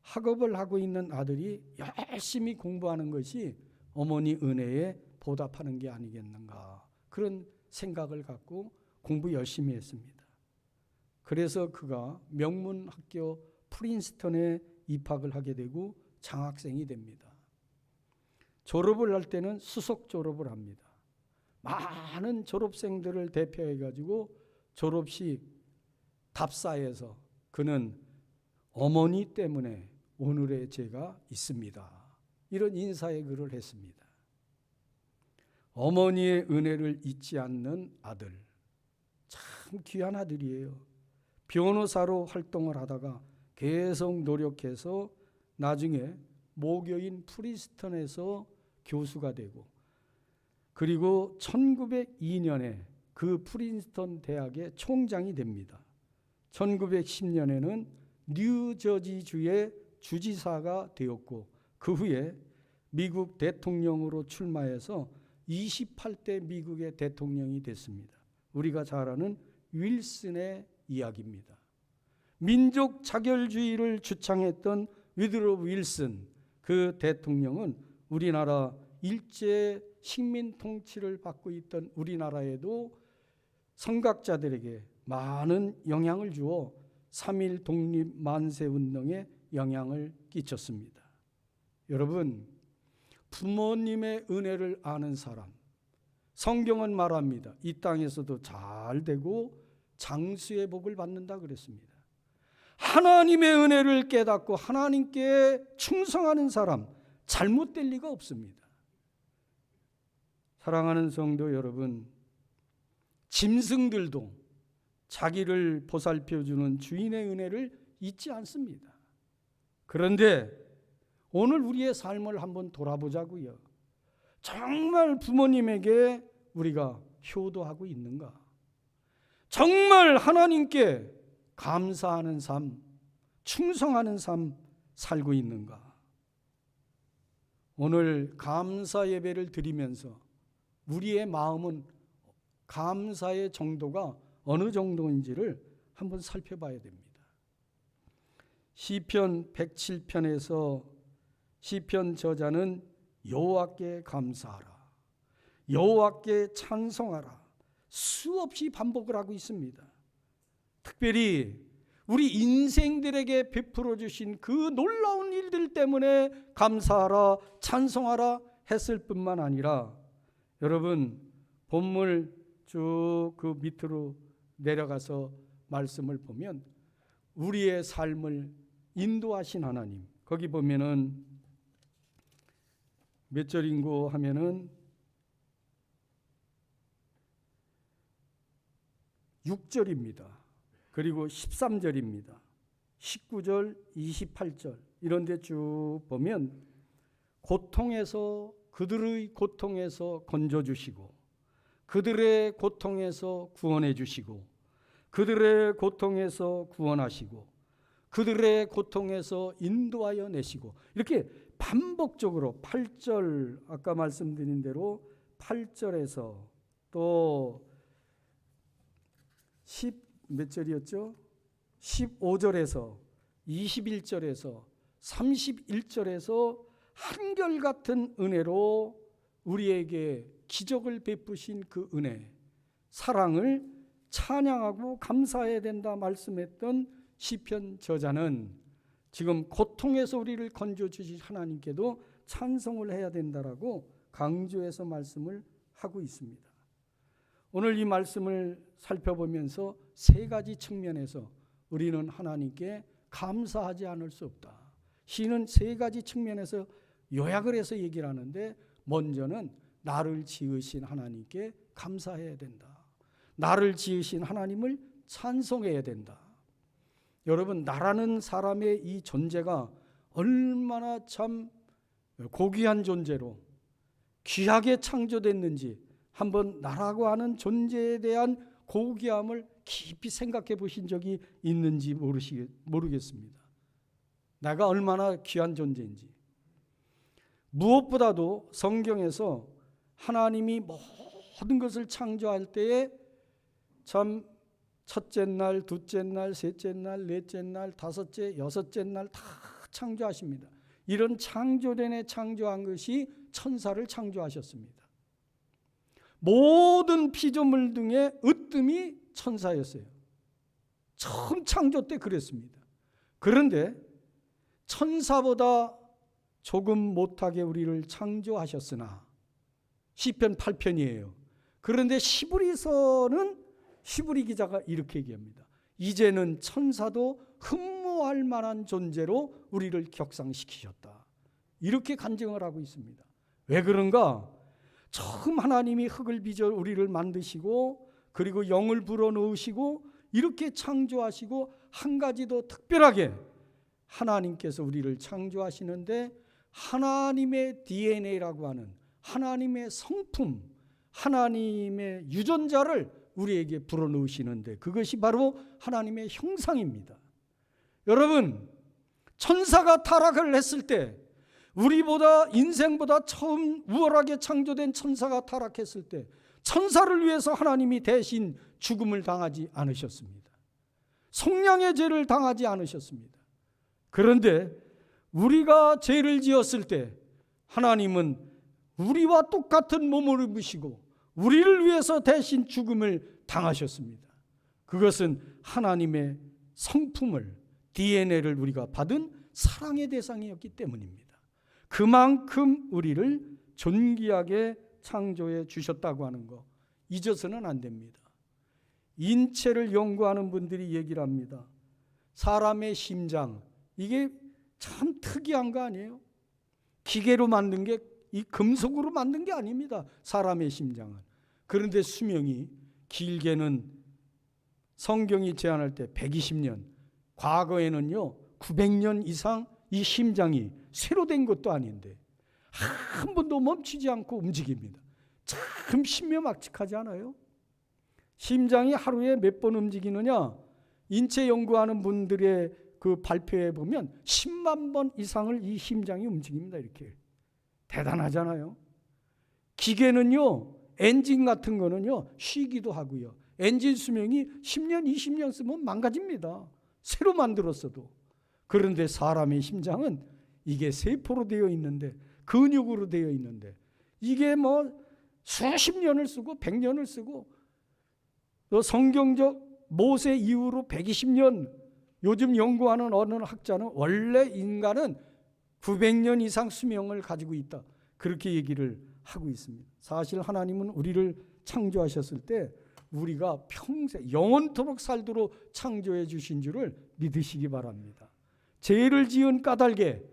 학업을 하고 있는 아들이 열심히 공부하는 것이 어머니 은혜에 보답하는 게 아니겠는가, 그런 생각을 갖고 공부 열심히 했습니다. 그래서 그가 명문학교 프린스턴에 입학을 하게 되고 장학생이 됩니다. 졸업을 할 때는 수석 졸업을 합니다. 많은 졸업생들을 대표해 가지고 졸업식 답사에서 그는 어머니 때문에 오늘의 제가 있습니다, 이런 인사의 글을 했습니다. 어머니의 은혜를 잊지 않는 아들, 참 귀한 아들이에요. 변호사로 활동을 하다가 계속 노력해서 나중에 모교인 프린스턴에서 교수가 되고, 그리고 1902년에 그 프린스턴 대학의 총장이 됩니다. 1910년에는 뉴저지주의 주지사가 되었고, 그 후에 미국 대통령으로 출마해서 28대 미국의 대통령이 됐습니다. 우리가 잘 아는 윌슨의 이야기입니다. 민족 자결주의를 주창했던 위드로 윌슨, 그 대통령은 우리나라 일제 식민 통치를 받고 있던 우리나라에도 선각자들에게 많은 영향을 주어 3.1 독립 만세 운동에 영향을 끼쳤습니다. 여러분, 부모님의 은혜를 아는 사람, 성경은 말합니다. 이 땅에서도 잘 되고 장수의 복을 받는다 그랬습니다. 하나님의 은혜를 깨닫고 하나님께 충성하는 사람, 잘못될 리가 없습니다. 사랑하는 성도 여러분, 짐승들도 자기를 보살펴주는 주인의 은혜를 잊지 않습니다. 그런데 오늘 우리의 삶을 한번 돌아보자고요. 정말 부모님에게 우리가 효도하고 있는가? 정말 하나님께 감사하는 삶, 충성하는 삶 살고 있는가? 오늘 감사 예배를 드리면서 우리의 마음은 감사의 정도가 어느 정도인지를 한번 살펴봐야 됩니다. 시편 107편에서 시편 저자는 여호와께 감사하라, 여호와께 찬송하라 수없이 반복을 하고 있습니다. 특별히 우리 인생들에게 베풀어 주신 그 놀라운 일들 때문에 감사하라, 찬송하라 했을 뿐만 아니라 여러분 본문 쭉 그 밑으로 내려가서 말씀을 보면 우리의 삶을 인도하신 하나님, 거기 보면은 몇 절인고 하면은 6절입니다. 그리고 13절입니다. 19절, 28절 이런 데 쭉 보면 고통에서 그들의 고통에서 건져주시고 그들의 고통에서 구원해 주시고 그들의 고통에서 구원하시고 그들의 고통에서 인도하여 내시고 이렇게 반복적으로 8절 아까 말씀드린 대로 8절에서 또 10 몇 절이었죠? 15절에서 21절에서 31절에서 한결같은 은혜로 우리에게 기적을 베푸신 그 은혜, 사랑을 찬양하고 감사해야 된다 말씀했던 시편 저자는 지금 고통에서 우리를 건져주신 하나님께도 찬송을 해야 된다라고 강조해서 말씀을 하고 있습니다. 오늘 이 말씀을 살펴보면서 세 가지 측면에서 우리는 하나님께 감사하지 않을 수 없다. 시는 세 가지 측면에서 요약을 해서 얘기를 하는데 먼저는 나를 지으신 하나님께 감사해야 된다. 나를 지으신 하나님을 찬송해야 된다. 여러분, 나라는 사람의 이 존재가 얼마나 참 고귀한 존재로 귀하게 창조됐는지 한번 나라고 하는 존재에 대한 고귀함을 깊이 생각해 보신 적이 있는지 모르겠습니다. 내가 얼마나 귀한 존재인지. 무엇보다도 성경에서 하나님이 모든 것을 창조할 때에 참 첫째 날, 둘째 날, 셋째 날, 넷째 날, 다섯째, 여섯째 날 다 창조하십니다. 이런 창조된에 창조한 것이 천사를 창조하셨습니다. 모든 피조물 중에 으뜸이 천사였어요. 처음 창조 때 그랬습니다. 그런데 천사보다 조금 못하게 우리를 창조하셨으나 시편 8편이에요. 그런데 시브리서는 시브리 기자가 이렇게 얘기합니다. 이제는 천사도 흠모할 만한 존재로 우리를 격상시키셨다. 이렇게 간증을 하고 있습니다. 왜 그런가? 처음 하나님이 흙을 빚어 우리를 만드시고 그리고 영을 불어넣으시고 이렇게 창조하시고 한 가지 더 특별하게 하나님께서 우리를 창조하시는데 하나님의 DNA라고 하는 하나님의 성품, 하나님의 유전자를 우리에게 불어넣으시는데 그것이 바로 하나님의 형상입니다. 여러분, 천사가 타락을 했을 때 우리보다 인생보다 처음 우월하게 창조된 천사가 타락했을 때 천사를 위해서 하나님이 대신 죽음을 당하지 않으셨습니다. 속량의 죄를 당하지 않으셨습니다. 그런데 우리가 죄를 지었을 때 하나님은 우리와 똑같은 몸을 입으시고 우리를 위해서 대신 죽음을 당하셨습니다. 그것은 하나님의 성품을, DNA를 우리가 받은 사랑의 대상이었기 때문입니다. 그만큼 우리를 존귀하게 창조해 주셨다고 하는 거 잊어서는 안 됩니다. 인체를 연구하는 분들이 얘기를 합니다. 사람의 심장, 이게 참 특이한 거 아니에요? 기계로 만든 게, 이 금속으로 만든 게 아닙니다. 사람의 심장은. 그런데 수명이 길게는 성경이 제한할 때 120년, 과거에는요 900년 이상 이 심장이 새로 된 것도 아닌데 한 번도 멈추지 않고 움직입니다. 참 신묘막측하지 않아요? 심장이 하루에 몇 번 움직이느냐? 인체 연구하는 분들의 그 발표에 보면 10만 번 이상을 이 심장이 움직입니다. 이렇게. 대단하잖아요. 기계는요, 엔진 같은 거는요, 쉬기도 하고요. 엔진 수명이 10년, 20년 쓰면 망가집니다. 새로 만들었어도. 그런데 사람의 심장은 이게 세포로 되어 있는데, 근육으로 되어 있는데, 이게 뭐 수십 년을 쓰고 100년을 쓰고, 또 성경적 모세 이후로 120년, 요즘 연구하는 어느 학자는 원래 인간은 900년 이상 수명을 가지고 있다. 그렇게 얘기를 하고 있습니다. 사실 하나님은 우리를 창조하셨을 때 우리가 평생 영원토록 살도록 창조해 주신 줄을 믿으시기 바랍니다. 죄를 지은 까닭에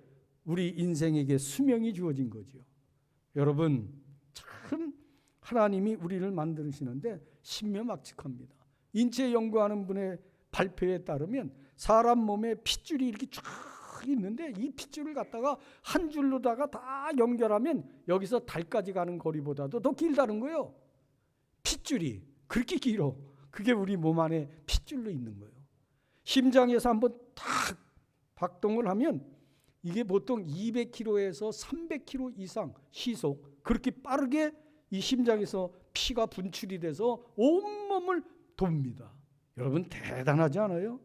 우리 인생에게 수명이 주어진 거죠. 여러분, 참 하나님이 우리를 만드시는데 신묘막측합니다. 인체 연구하는 분의 발표에 따르면 사람 몸에 핏줄이 이렇게 쫙 있는데 이 핏줄을 갖다가 한 줄로다가 다 연결하면 여기서 달까지 가는 거리보다도 더 길다는 거예요. 핏줄이 그렇게 길어. 그게 우리 몸 안에 핏줄로 있는 거예요. 심장에서 한번 딱 박동을 하면 이게 보통 200km에서 300km 이상 시속, 그렇게 빠르게 이 심장에서 피가 분출이 돼서 온몸을 돕니다. 여러분 대단하지 않아요?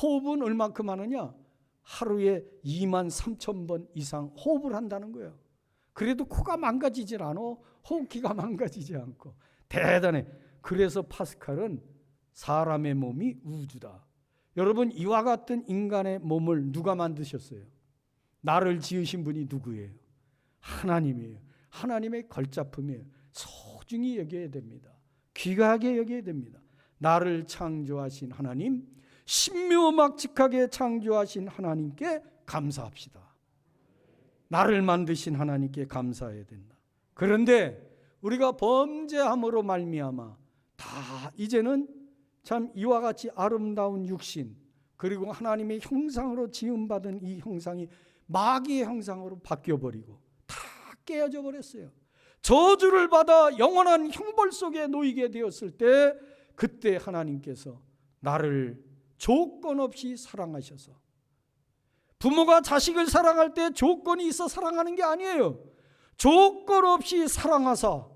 호흡은 얼마큼 하느냐? 하루에 23,000번 이상 호흡을 한다는 거예요. 그래도 코가 망가지질 않아. 호흡기가 망가지지 않고. 대단해. 그래서 파스칼은 사람의 몸이 우주다. 여러분, 이와 같은 인간의 몸을 누가 만드셨어요? 나를 지으신 분이 누구예요? 하나님이에요. 하나님의 걸작품이에요. 소중히 여겨야 됩니다. 귀하게 여겨야 됩니다. 나를 창조하신 하나님, 신묘막측하게 창조하신 하나님께 감사합시다. 나를 만드신 하나님께 감사해야 된다. 그런데 우리가 범죄함으로 말미암아 다 이제는 참 이와 같이 아름다운 육신, 그리고 하나님의 형상으로 지음받은 이 형상이 마귀의 형상으로 바뀌어버리고 다 깨어져 버렸어요. 저주를 받아 영원한 형벌 속에 놓이게 되었을 때, 그때 하나님께서 나를 조건 없이 사랑하셔서, 부모가 자식을 사랑할 때 조건이 있어 사랑하는 게 아니에요. 조건 없이 사랑하사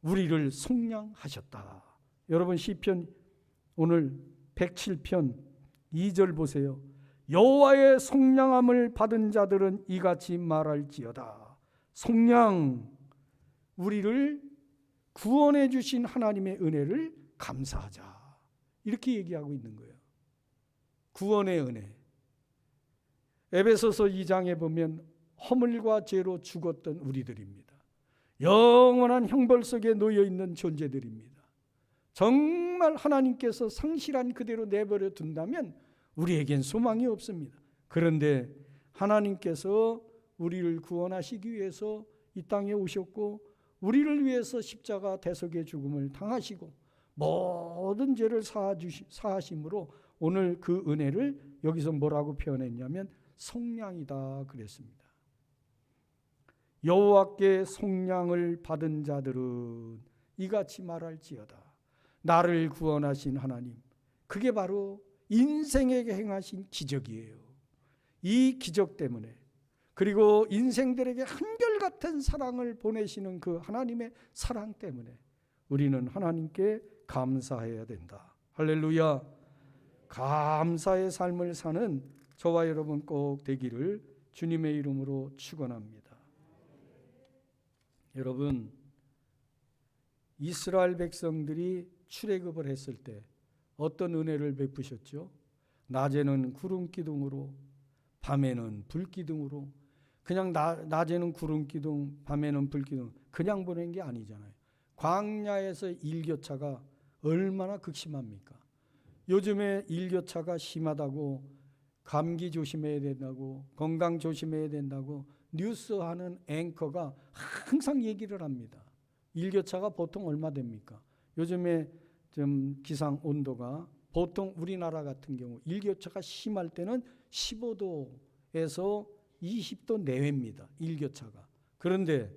우리를 속량하셨다. 여러분, 시편 오늘 107편 2절 보세요. 여호와의 속량함을 받은 자들은 이같이 말할지어다. 속량, 우리를 구원해 주신 하나님의 은혜를 감사하자. 이렇게 얘기하고 있는 거예요. 구원의 은혜. 에베소서 2장에 보면 허물과 죄로 죽었던 우리들입니다. 영원한 형벌 속에 놓여 있는 존재들입니다. 정말 하나님께서 상실한 그대로 내버려 둔다면 우리에겐 소망이 없습니다. 그런데 하나님께서 우리를 구원하시기 위해서 이 땅에 오셨고, 우리를 위해서 십자가 대속의 죽음을 당하시고 모든 죄를 사하심으로 오늘 그 은혜를 여기서 뭐라고 표현했냐면 속량이다 그랬습니다. 여호와께 속량을 받은 자들은 이같이 말할지어다. 나를 구원하신 하나님, 그게 바로 인생에게 행하신 기적이에요. 이 기적 때문에, 그리고 인생들에게 한결같은 사랑을 보내시는 그 하나님의 사랑 때문에 우리는 하나님께 감사해야 된다. 할렐루야. 감사의 삶을 사는 저와 여러분 꼭 되기를 주님의 이름으로 축원합니다. 여러분, 이스라엘 백성들이 출애굽을 했을 때 어떤 은혜를 베푸셨죠? 낮에는 구름 기둥으로, 밤에는 불 기둥으로. 그냥 낮에는 구름 기둥, 밤에는 불 기둥, 그냥 보낸 게 아니잖아요. 광야에서 일교차가 얼마나 극심합니까? 요즘에 일교차가 심하다고, 감기 조심해야 된다고, 건강 조심해야 된다고 뉴스하는 앵커가 항상 얘기를 합니다. 일교차가 보통 얼마 됩니까? 요즘에 좀 기상 온도가 보통 우리나라 같은 경우 일교차가 심할 때는 15도에서 20도 내외입니다. 일교차가. 그런데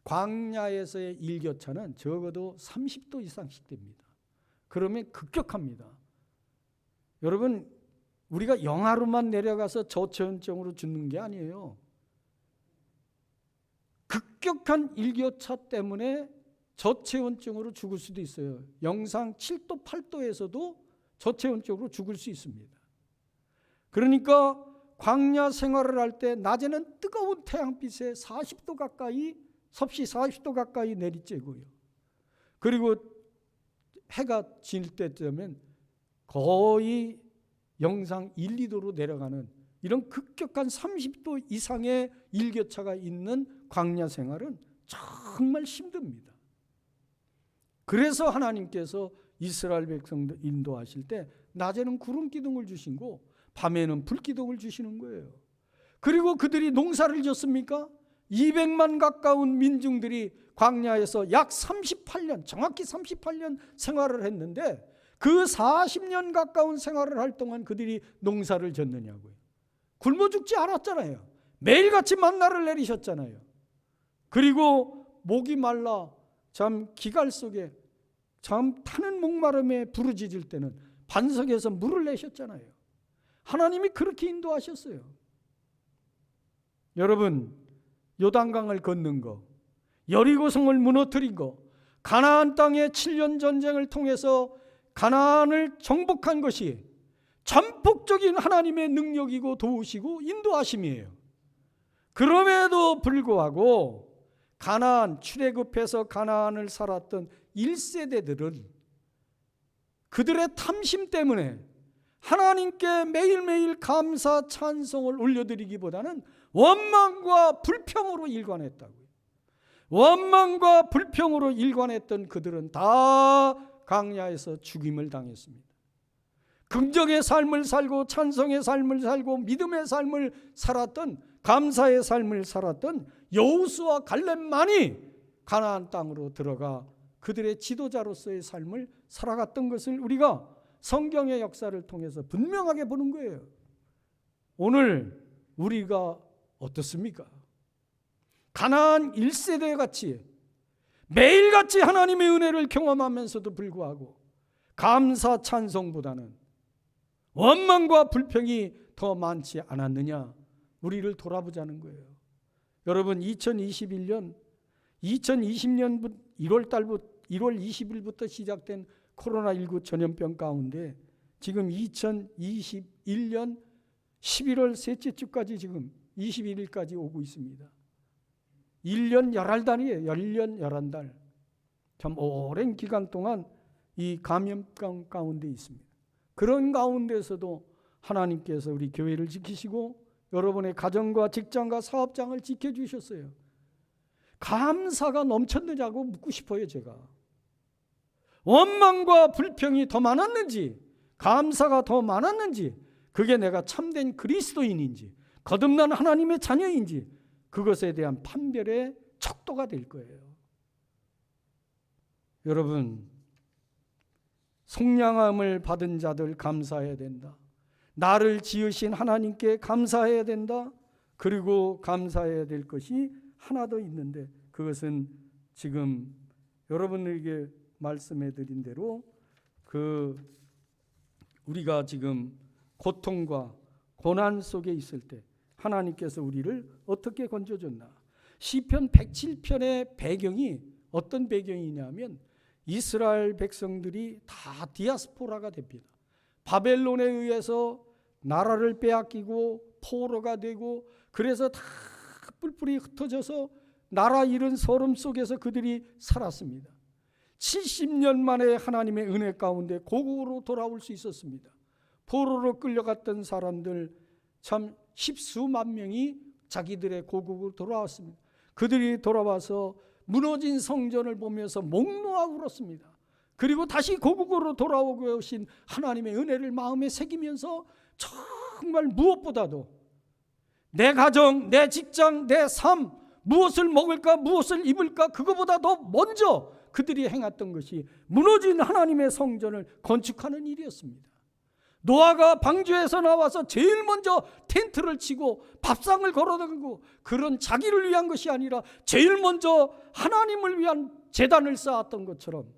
광야에서의 일교차는 적어도 30도 이상씩 됩니다. 그러면 급격합니다. 여러분, 우리가 영하로만 내려가서 저체온증으로 죽는 게 아니에요. 급격한 일교차 때문에 저체온증으로 죽을 수도 있어요. 영상 7도, 8도에서도 저체온증으로 죽을 수 있습니다. 그러니까 광야 생활을 할 때 낮에는 뜨거운 태양빛에 40도 가까이, 섭씨 40도 가까이 내리쬐고요. 그리고 해가 질 때쯤엔 거의 영상 1, 2도로 내려가는 이런 급격한 30도 이상의 일교차가 있는 광야 생활은 정말 힘듭니다. 그래서 하나님께서 이스라엘 백성들 인도하실 때 낮에는 구름 기둥을 주시고 밤에는 불 기둥을 주시는 거예요. 그리고 그들이 농사를 지었습니까? 200만 가까운 민중들이 광야에서 약 38년, 정확히 38년 생활을 했는데 그 40년 가까운 생활을 할 동안 그들이 농사를 졌느냐고요. 굶어 죽지 않았잖아요. 매일같이 만나를 내리셨잖아요. 그리고 목이 말라 참 기갈 속에 참 타는 목마름에 부르짖을 때는 반석에서 물을 내셨잖아요. 하나님이 그렇게 인도하셨어요. 여러분, 요단강을 건넌 거, 여리고성을 무너뜨린 거, 가나안 땅의 7년 전쟁을 통해서 가나안을 정복한 것이 전폭적인 하나님의 능력이고 도우시고 인도하심이에요. 그럼에도 불구하고 가나안, 출애굽해서 가나안을 살았던 1세대들은 그들의 탐심 때문에 하나님께 매일매일 감사 찬송을 올려드리기보다는 원망과 불평으로 일관했다고요. 원망과 불평으로 일관했던 그들은 다 광야에서 죽임을 당했습니다. 긍정의 삶을 살고 찬송의 삶을 살고 믿음의 삶을 살았던, 감사의 삶을 살았던 여호수아 갈렙만이 가나안 땅으로 들어가 그들의 지도자로서의 삶을 살아갔던 것을 우리가 성경의 역사를 통해서 분명하게 보는 거예요. 오늘 우리가 어떻습니까? 가나안 1세대 같이 매일같이 하나님의 은혜를 경험하면서도 불구하고 감사 찬송보다는 원망과 불평이 더 많지 않았느냐, 우리를 돌아보자는 거예요. 여러분, 2020년 1월 20일부터 시작된 코로나19 전염병 가운데 지금 2021년 11월 셋째 주까지 지금 21일까지 오고 있습니다. 1년 11달이에요. 1년 11달. 참 오랜 기간 동안 이 감염병 가운데 있습니다. 그런 가운데서도 하나님께서 우리 교회를 지키시고 여러분의 가정과 직장과 사업장을 지켜주셨어요. 감사가 넘쳤느냐고 묻고 싶어요. 제가 원망과 불평이 더 많았는지 감사가 더 많았는지, 그게 내가 참된 그리스도인인지 거듭난 하나님의 자녀인지, 그것에 대한 판별의 척도가 될 거예요. 여러분, 속량함을 받은 자들 감사해야 된다. 나를 지으신 하나님께 감사해야 된다. 그리고 감사해야 될 것이 하나 더 있는데, 그것은 지금 여러분에게 말씀해 드린 대로 우리가 지금 고통과 고난 속에 있을 때 하나님께서 우리를 어떻게 건져줬나. 시편 107편의 배경이 어떤 배경이냐면 이스라엘 백성들이 다 디아스포라가 됩니다. 바벨론에 의해서 나라를 빼앗기고 포로가 되고, 그래서 다 뿔뿔이 흩어져서 나라 잃은 소름 속에서 그들이 살았습니다. 70년 만에 하나님의 은혜 가운데 고국으로 돌아올 수 있었습니다. 포로로 끌려갔던 사람들 참 십수만 명이 자기들의 고국으로 돌아왔습니다. 그들이 돌아와서 무너진 성전을 보면서 목놓아 울었습니다. 그리고 다시 고국으로 돌아오고 오신 하나님의 은혜를 마음에 새기면서 정말 무엇보다도 내 가정, 내 직장, 내 삶, 무엇을 먹을까, 무엇을 입을까, 그거보다도 먼저 그들이 행했던 것이 무너진 하나님의 성전을 건축하는 일이었습니다. 노아가 방주에서 나와서 제일 먼저 텐트를 치고 밥상을 걸어들고 그런 자기를 위한 것이 아니라 제일 먼저 하나님을 위한 제단을 쌓았던 것처럼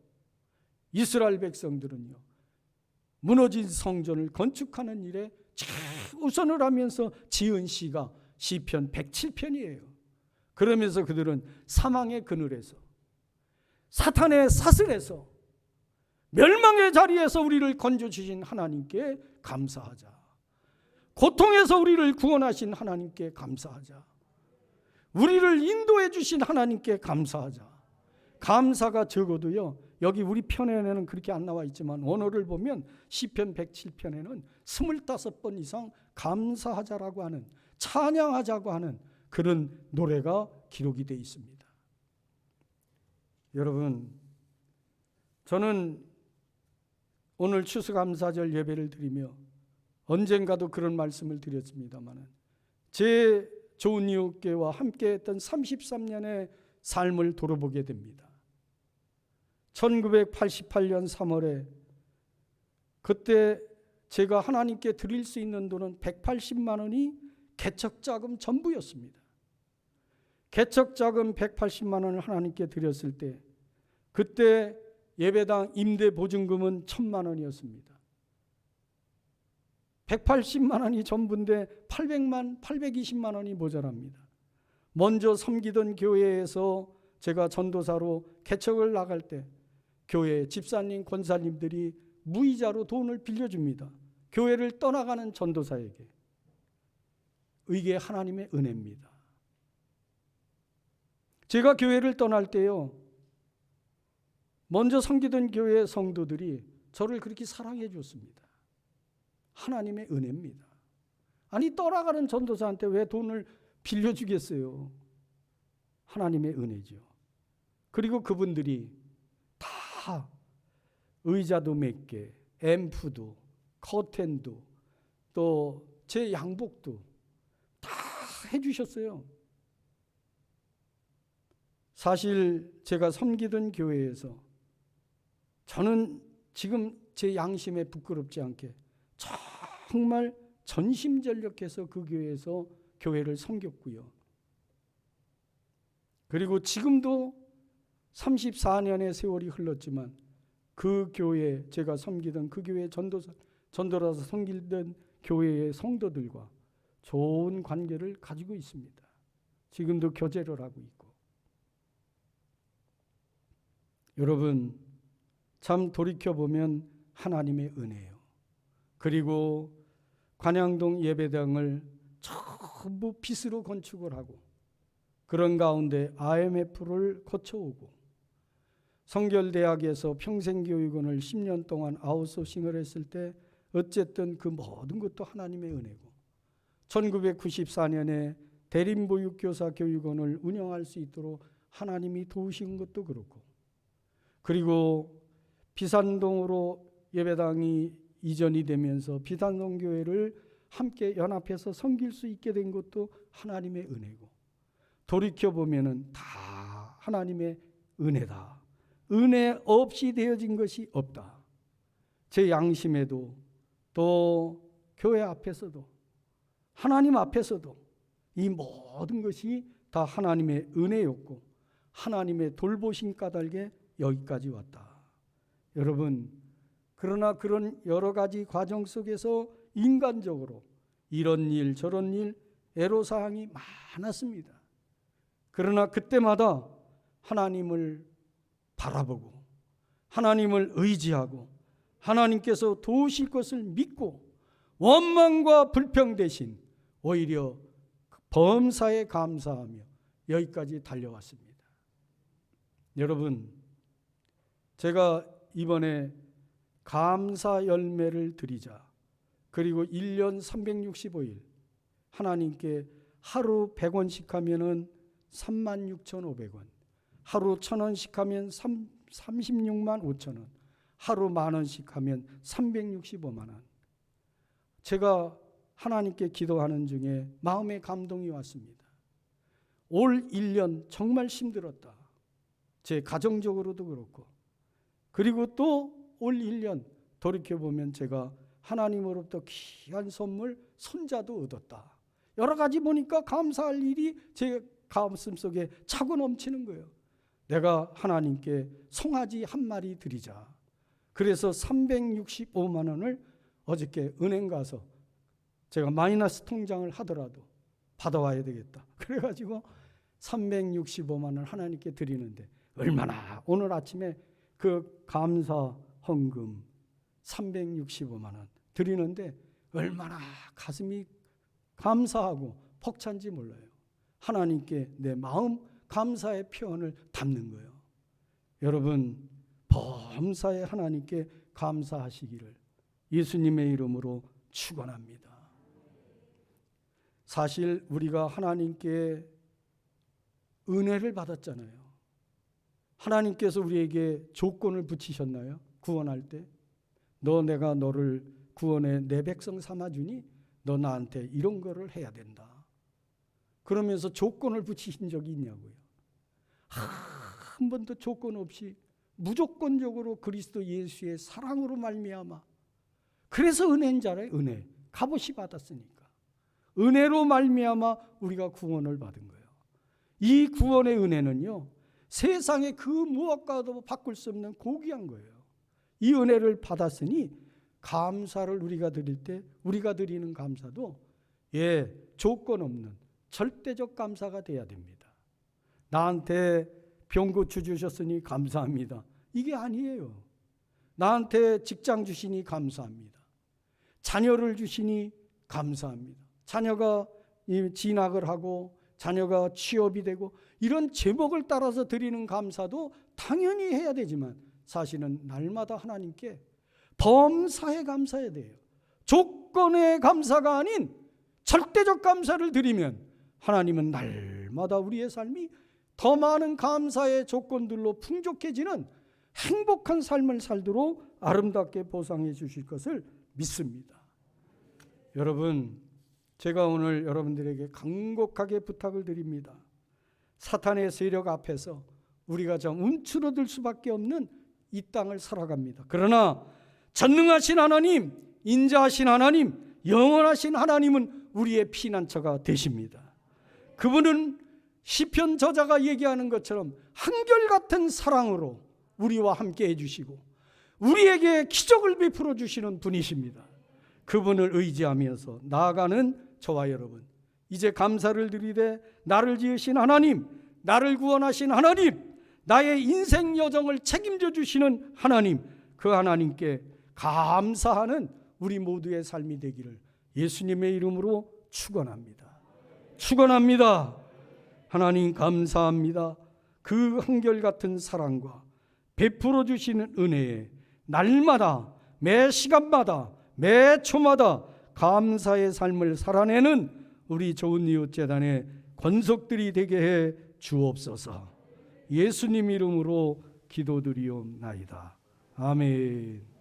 이스라엘 백성들은요, 무너진 성전을 건축하는 일에 최우선을 하면서 지은 시가 시편 107편이에요. 그러면서 그들은 사망의 그늘에서, 사탄의 사슬에서, 멸망의 자리에서 우리를 건져주신 하나님께 감사하자. 고통에서 우리를 구원하신 하나님께 감사하자. 우리를 인도해 주신 하나님께 감사하자. 감사가 적어도요, 여기 우리 편에는 그렇게 안 나와 있지만 원어를 보면 시편 107편에는 25번 이상 감사하자라고 하는, 찬양하자고 하는 그런 노래가 기록이 되어 있습니다. 여러분, 저는 오늘 추수감사절 예배를 드리며 언젠가도 그런 말씀을 드렸습니다만, 제 좋은 이웃교회와 함께했던 33년의 삶을 돌아보게 됩니다. 1988년 3월에 그때 제가 하나님께 드릴 수 있는 돈은 180만 원이 개척자금 전부였습니다. 개척자금 180만 원을 하나님께 드렸을 때 그때 예배당 임대 보증금은 1,000만 원이었습니다. 180만 원이 전부인데 820만 원이 모자랍니다. 먼저 섬기던 교회에서 제가 전도사로 개척을 나갈 때 교회 집사님, 권사님들이 무이자로 돈을 빌려줍니다. 교회를 떠나가는 전도사에게. 이게 하나님의 은혜입니다. 제가 교회를 떠날 때요, 먼저 섬기던 교회 성도들이 저를 그렇게 사랑해 줬습니다. 하나님의 은혜입니다. 아니, 떠나가는 전도사한테 왜 돈을 빌려주겠어요? 하나님의 은혜죠. 그리고 그분들이 다 의자도 몇 개, 앰프도, 커튼도, 또 제 양복도 다 해주셨어요. 사실 제가 섬기던 교회에서 저는 지금 제 양심에 부끄럽지 않게 정말 전심전력해서 그 교회에서 교회를 섬겼고요. 그리고 지금도 34년의 세월이 흘렀지만 그 교회, 제가 섬기던 그 교회 전도라서 섬기던 교회의 성도들과 좋은 관계를 가지고 있습니다. 지금도 교제를 하고 있고. 여러분, 참 돌이켜보면 하나님의 은혜예요. 그리고 관양동 예배당을 전부 빚으로 건축을 하고 그런 가운데 IMF를 거쳐오고 성결대학에서 평생교육원을 10년 동안 아웃소싱을 했을 때 어쨌든 그 모든 것도 하나님의 은혜고 1994년에 대림보육교사 교육원을 운영할 수 있도록 하나님이 도우신 것도 그렇고, 그리고 비산동으로 예배당이 이전이 되면서 비산동 교회를 함께 연합해서 섬길 수 있게 된 것도 하나님의 은혜고, 돌이켜보면은 다 하나님의 은혜다. 은혜 없이 되어진 것이 없다. 제 양심에도 또 교회 앞에서도 하나님 앞에서도 이 모든 것이 다 하나님의 은혜였고 하나님의 돌보심 까닭에 여기까지 왔다. 여러분, 그러나 그런 여러 가지 과정 속에서 인간적으로 이런 일 저런 일 애로사항이 많았습니다. 그러나 그때마다 하나님을 바라보고 하나님을 의지하고 하나님께서 도우실 것을 믿고 원망과 불평 대신 오히려 범사에 감사하며 여기까지 달려왔습니다. 여러분, 제가 이번에 감사 열매를 드리자, 그리고 1년 365일 하나님께 하루 100원씩 하면은 36,500원, 하루 1,000원씩 하면 36만 5천원, 하루 10,000원씩 하면 365만 원. 제가 하나님께 기도하는 중에 마음의 감동이 왔습니다. 올 1년 정말 힘들었다. 제 가정적으로도 그렇고, 그리고 또 올 1년 돌이켜보면 제가 하나님으로부터 귀한 선물, 손자도 얻었다. 여러 가지 보니까 감사할 일이 제 가슴 속에 차고 넘치는 거예요. 내가 하나님께 송아지 한 마리 드리자. 그래서 365만 원을 어저께 은행 가서 제가 마이너스 통장을 하더라도 받아와야 되겠다. 그래가지고 365만 원을 하나님께 드리는데, 얼마나 오늘 아침에 그 감사 헌금 365만 원 드리는데 얼마나 가슴이 감사하고 벅찬지 몰라요. 하나님께 내 마음 감사의 표현을 담는 거예요. 여러분, 범사에 하나님께 감사하시기를 예수님의 이름으로 축원합니다. 사실 우리가 하나님께 은혜를 받았잖아요. 하나님께서 우리에게 조건을 붙이셨나요? 구원할 때 내가 너를 구원해 내 백성 삼아주니 너 나한테 이런 거를 해야 된다. 그러면서 조건을 붙이신 적이 있냐고요. 한 번도 조건 없이 무조건적으로 그리스도 예수의 사랑으로 말미암아, 그래서 은혜인 줄 알아요. 은혜, 값없이 받았으니까 은혜로 말미암아 우리가 구원을 받은 거예요. 이 구원의 은혜는요, 세상의 그 무엇과도 바꿀 수 없는 고귀한 거예요. 이 은혜를 받았으니 감사를 우리가 드릴 때 우리가 드리는 감사도 조건 없는 절대적 감사가 돼야 됩니다. 나한테 병고치 주셨으니 감사합니다. 이게 아니에요. 나한테 직장 주시니 감사합니다. 자녀를 주시니 감사합니다. 자녀가 진학을 하고 자녀가 취업이 되고 이런 제목을 따라서 드리는 감사도 당연히 해야 되지만, 사실은 날마다 하나님께 범사에 감사해야 돼요. 조건의 감사가 아닌 절대적 감사를 드리면 하나님은 날마다 우리의 삶이 더 많은 감사의 조건들로 풍족해지는 행복한 삶을 살도록 아름답게 보상해 주실 것을 믿습니다. 여러분, 제가 오늘 여러분들에게 간곡하게 부탁을 드립니다. 사탄의 세력 앞에서 우리가 좀 움츠러들 수밖에 없는 이 땅을 살아갑니다. 그러나 전능하신 하나님, 인자하신 하나님, 영원하신 하나님은 우리의 피난처가 되십니다. 그분은 시편 저자가 얘기하는 것처럼 한결같은 사랑으로 우리와 함께 해주시고 우리에게 기적을 베풀어 주시는 분이십니다. 그분을 의지하면서 나아가는 저와 여러분, 이제 감사를 드리되 나를 지으신 하나님, 나를 구원하신 하나님, 나의 인생 여정을 책임져 주시는 하나님, 그 하나님께 감사하는 우리 모두의 삶이 되기를 예수님의 이름으로 축원합니다. 축원합니다. 하나님 감사합니다. 그 한결같은 사랑과 베풀어 주시는 은혜에 날마다, 매 시간마다, 매 초마다 감사의 삶을 살아내는 우리 좋은 이웃 재단의 권속들이 되게 해 주옵소서. 예수님 이름으로 기도드리옵나이다. 아멘.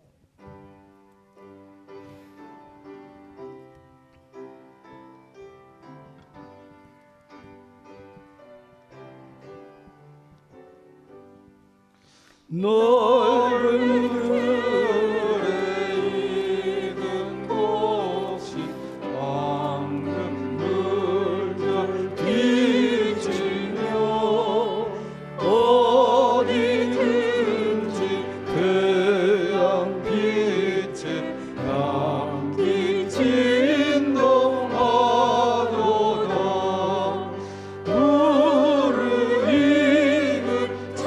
넓은 들에 익은 꽃이 황금 물결 비치며 어디든지 태양 빛에 향기 진동하도다. 무르익은 저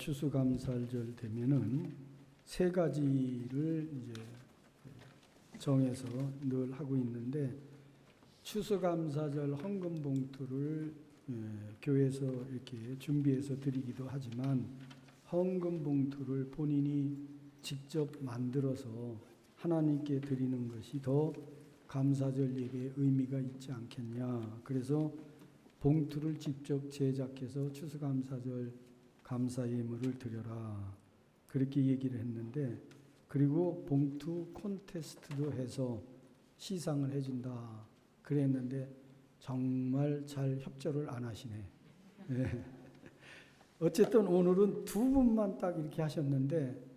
추수감사절 되면은 세 가지를 이제 정해서 늘 하고 있는데, 추수감사절 헌금 봉투를 교회에서 이렇게 준비해서 드리기도 하지만, 헌금 봉투를 본인이 직접 만들어서 하나님께 드리는 것이 더 감사절 예배에 의미가 있지 않겠냐. 그래서 봉투를 직접 제작해서 추수감사절 감사 예물을 드려라, 그렇게 얘기를 했는데, 그리고 봉투 콘테스트도 해서 시상을 해준다 그랬는데 정말 잘 협조를 안 하시네. 네. 어쨌든 오늘은 두 분만 딱 이렇게 하셨는데,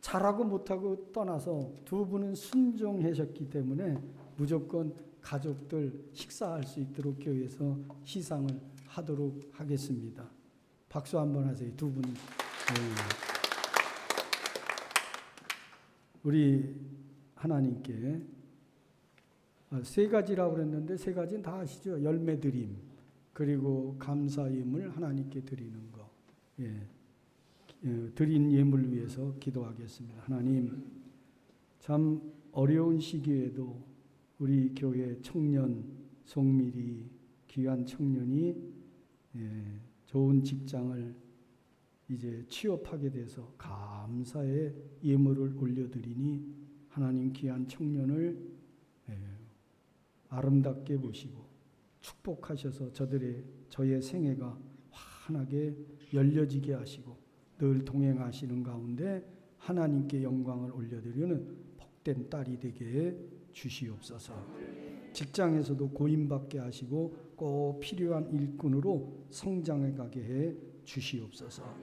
잘하고 못하고 떠나서 두 분은 순종하셨기 때문에 무조건 가족들 식사할 수 있도록 교회에서 시상을 하도록 하겠습니다. 박수 한번 하세요, 두 분. 우리 하나님께 세 가지라고 그랬는데, 세 가지는 다 아시죠? 열매 드림, 그리고 감사 예물 하나님께 드리는 거. 드린 예물 위해서 기도하겠습니다. 하나님, 참 어려운 시기에도 우리 교회 청년 송미리 귀한 청년이 좋은 직장을 이제 취업하게 돼서 감사의 예물을 올려드리니, 하나님 귀한 청년을 아름답게 보시고 축복하셔서 저의 생애가 환하게 열려지게 하시고 늘 동행하시는 가운데 하나님께 영광을 올려드리는 복된 딸이 되게 주시옵소서. 직장에서도 고임받게 하시고 꼭 필요한 일꾼으로 성장해 가게 해 주시옵소서.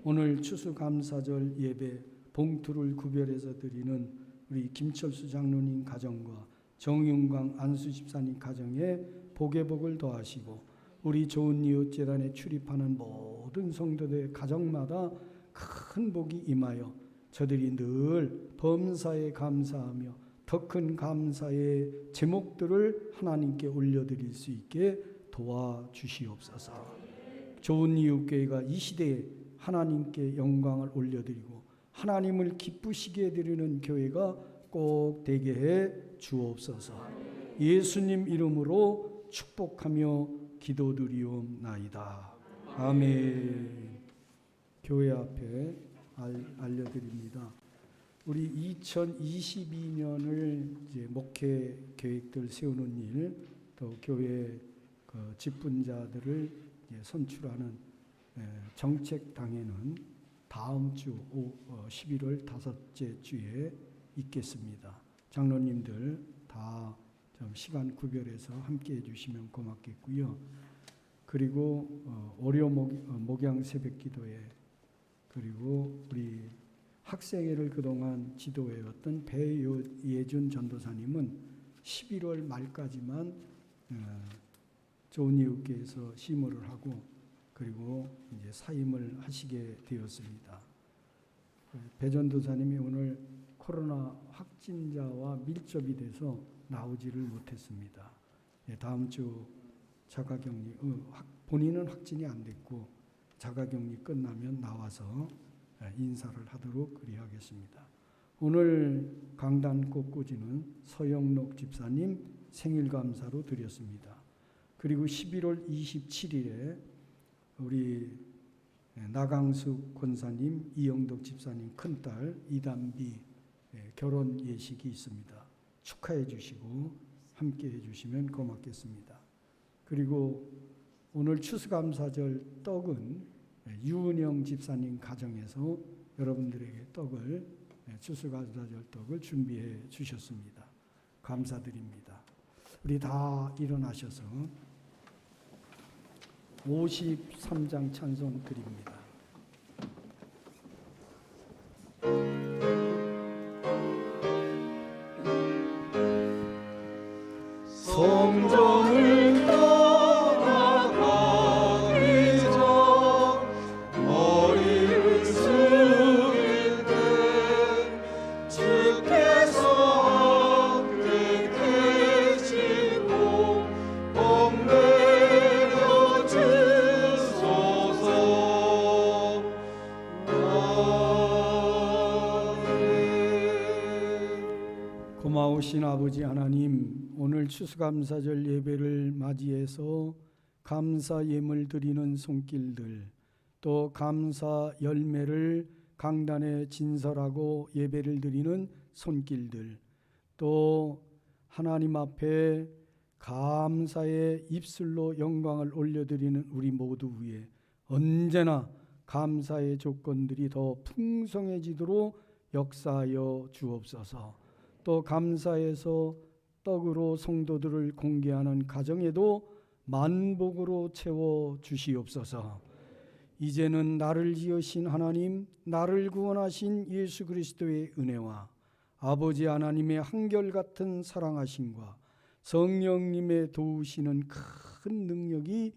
오늘 추수감사절 예배 봉투를 구별해서 드리는 우리 김철수 장로님 가정과 정윤광 안수 집사님 가정에 복의 복을 더하시고, 우리 좋은 이웃 재단에 출입하는 모든 성도들 가정마다 큰 복이 임하여 저들이 늘 범사에 감사하며 더 큰 감사의 제목들을 하나님께 올려드릴 수 있게 도와주시옵소서. 좋은 이웃교회가 이 시대에 하나님께 영광을 올려드리고 하나님을 기쁘시게 드리는 교회가 꼭 되게 해 주옵소서. 예수님 이름으로 축복하며 기도드리옵나이다. 아멘. 교회 앞에 알려드립니다. 우리 2022년을 이제 목회 계획들 세우는 일, 또 교회 직분자들을 선출하는 정책당회는 다음 주 11월 5째 주에 있겠습니다. 장로님들 다 좀 시간 구별해서 함께 해주시면 고맙겠고요. 그리고 월요 목양 새벽기도회, 그리고 우리 학생회를 그동안 지도해왔던 배예준 전도사님은 11월 말까지만 좋은 이웃교회에서 심호를 하고 그리고 이제 사임을 하시게 되었습니다. 배 전도사님이 오늘 코로나 확진자와 밀접이 돼서 나오지를 못했습니다. 다음 주 자가격리, 본인은 확진이 안 됐고 자가격리 끝나면 나와서 인사를 하도록 그리하겠습니다. 오늘 강단 꽃꽂이는 서영록 집사님 생일 감사로 드렸습니다. 그리고 11월 27일에 우리 나강숙 권사님, 이영덕 집사님 큰딸 이담비 결혼 예식이 있습니다. 축하해 주시고 함께 해 주시면 고맙겠습니다. 그리고 오늘 추수감사절 떡은 유은영 집사님 가정에서 여러분들에게 떡을, 추수감사절 떡을 준비해 주셨습니다. 감사드립니다. 우리 다 일어나셔서 53장 찬송 드립니다. 성전을 떠나가기 전 머리를 숙일 때 주께서 함께 계시고 복 내려 주소서. 고마우신 아버지 하나님, 오늘 추수감사절 예배를 맞이해서 감사 예물 드리는 손길들, 또 감사 열매를 강단에 진설하고 예배를 드리는 손길들, 또 하나님 앞에 감사의 입술로 영광을 올려드리는 우리 모두 위에 언제나 감사의 조건들이 더 풍성해지도록 역사하여 주옵소서. 또 감사해서 떡으로 성도들을 공개하는 가정에도 만복으로 채워 주시옵소서. 이제는 나를 지으신 하나님, 나를 구원하신 예수 그리스도의 은혜와 아버지 하나님의 한결같은 사랑하심과 성령님의 도우시는 큰 능력이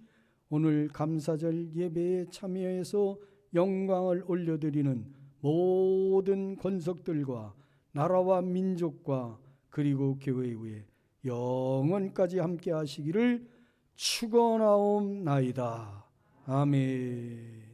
오늘 감사절 예배에 참여해서 영광을 올려드리는 모든 권속들과 나라와 민족과 그리고 교회 위에 영원까지 함께 하시기를 축원하옵나이다. 아멘.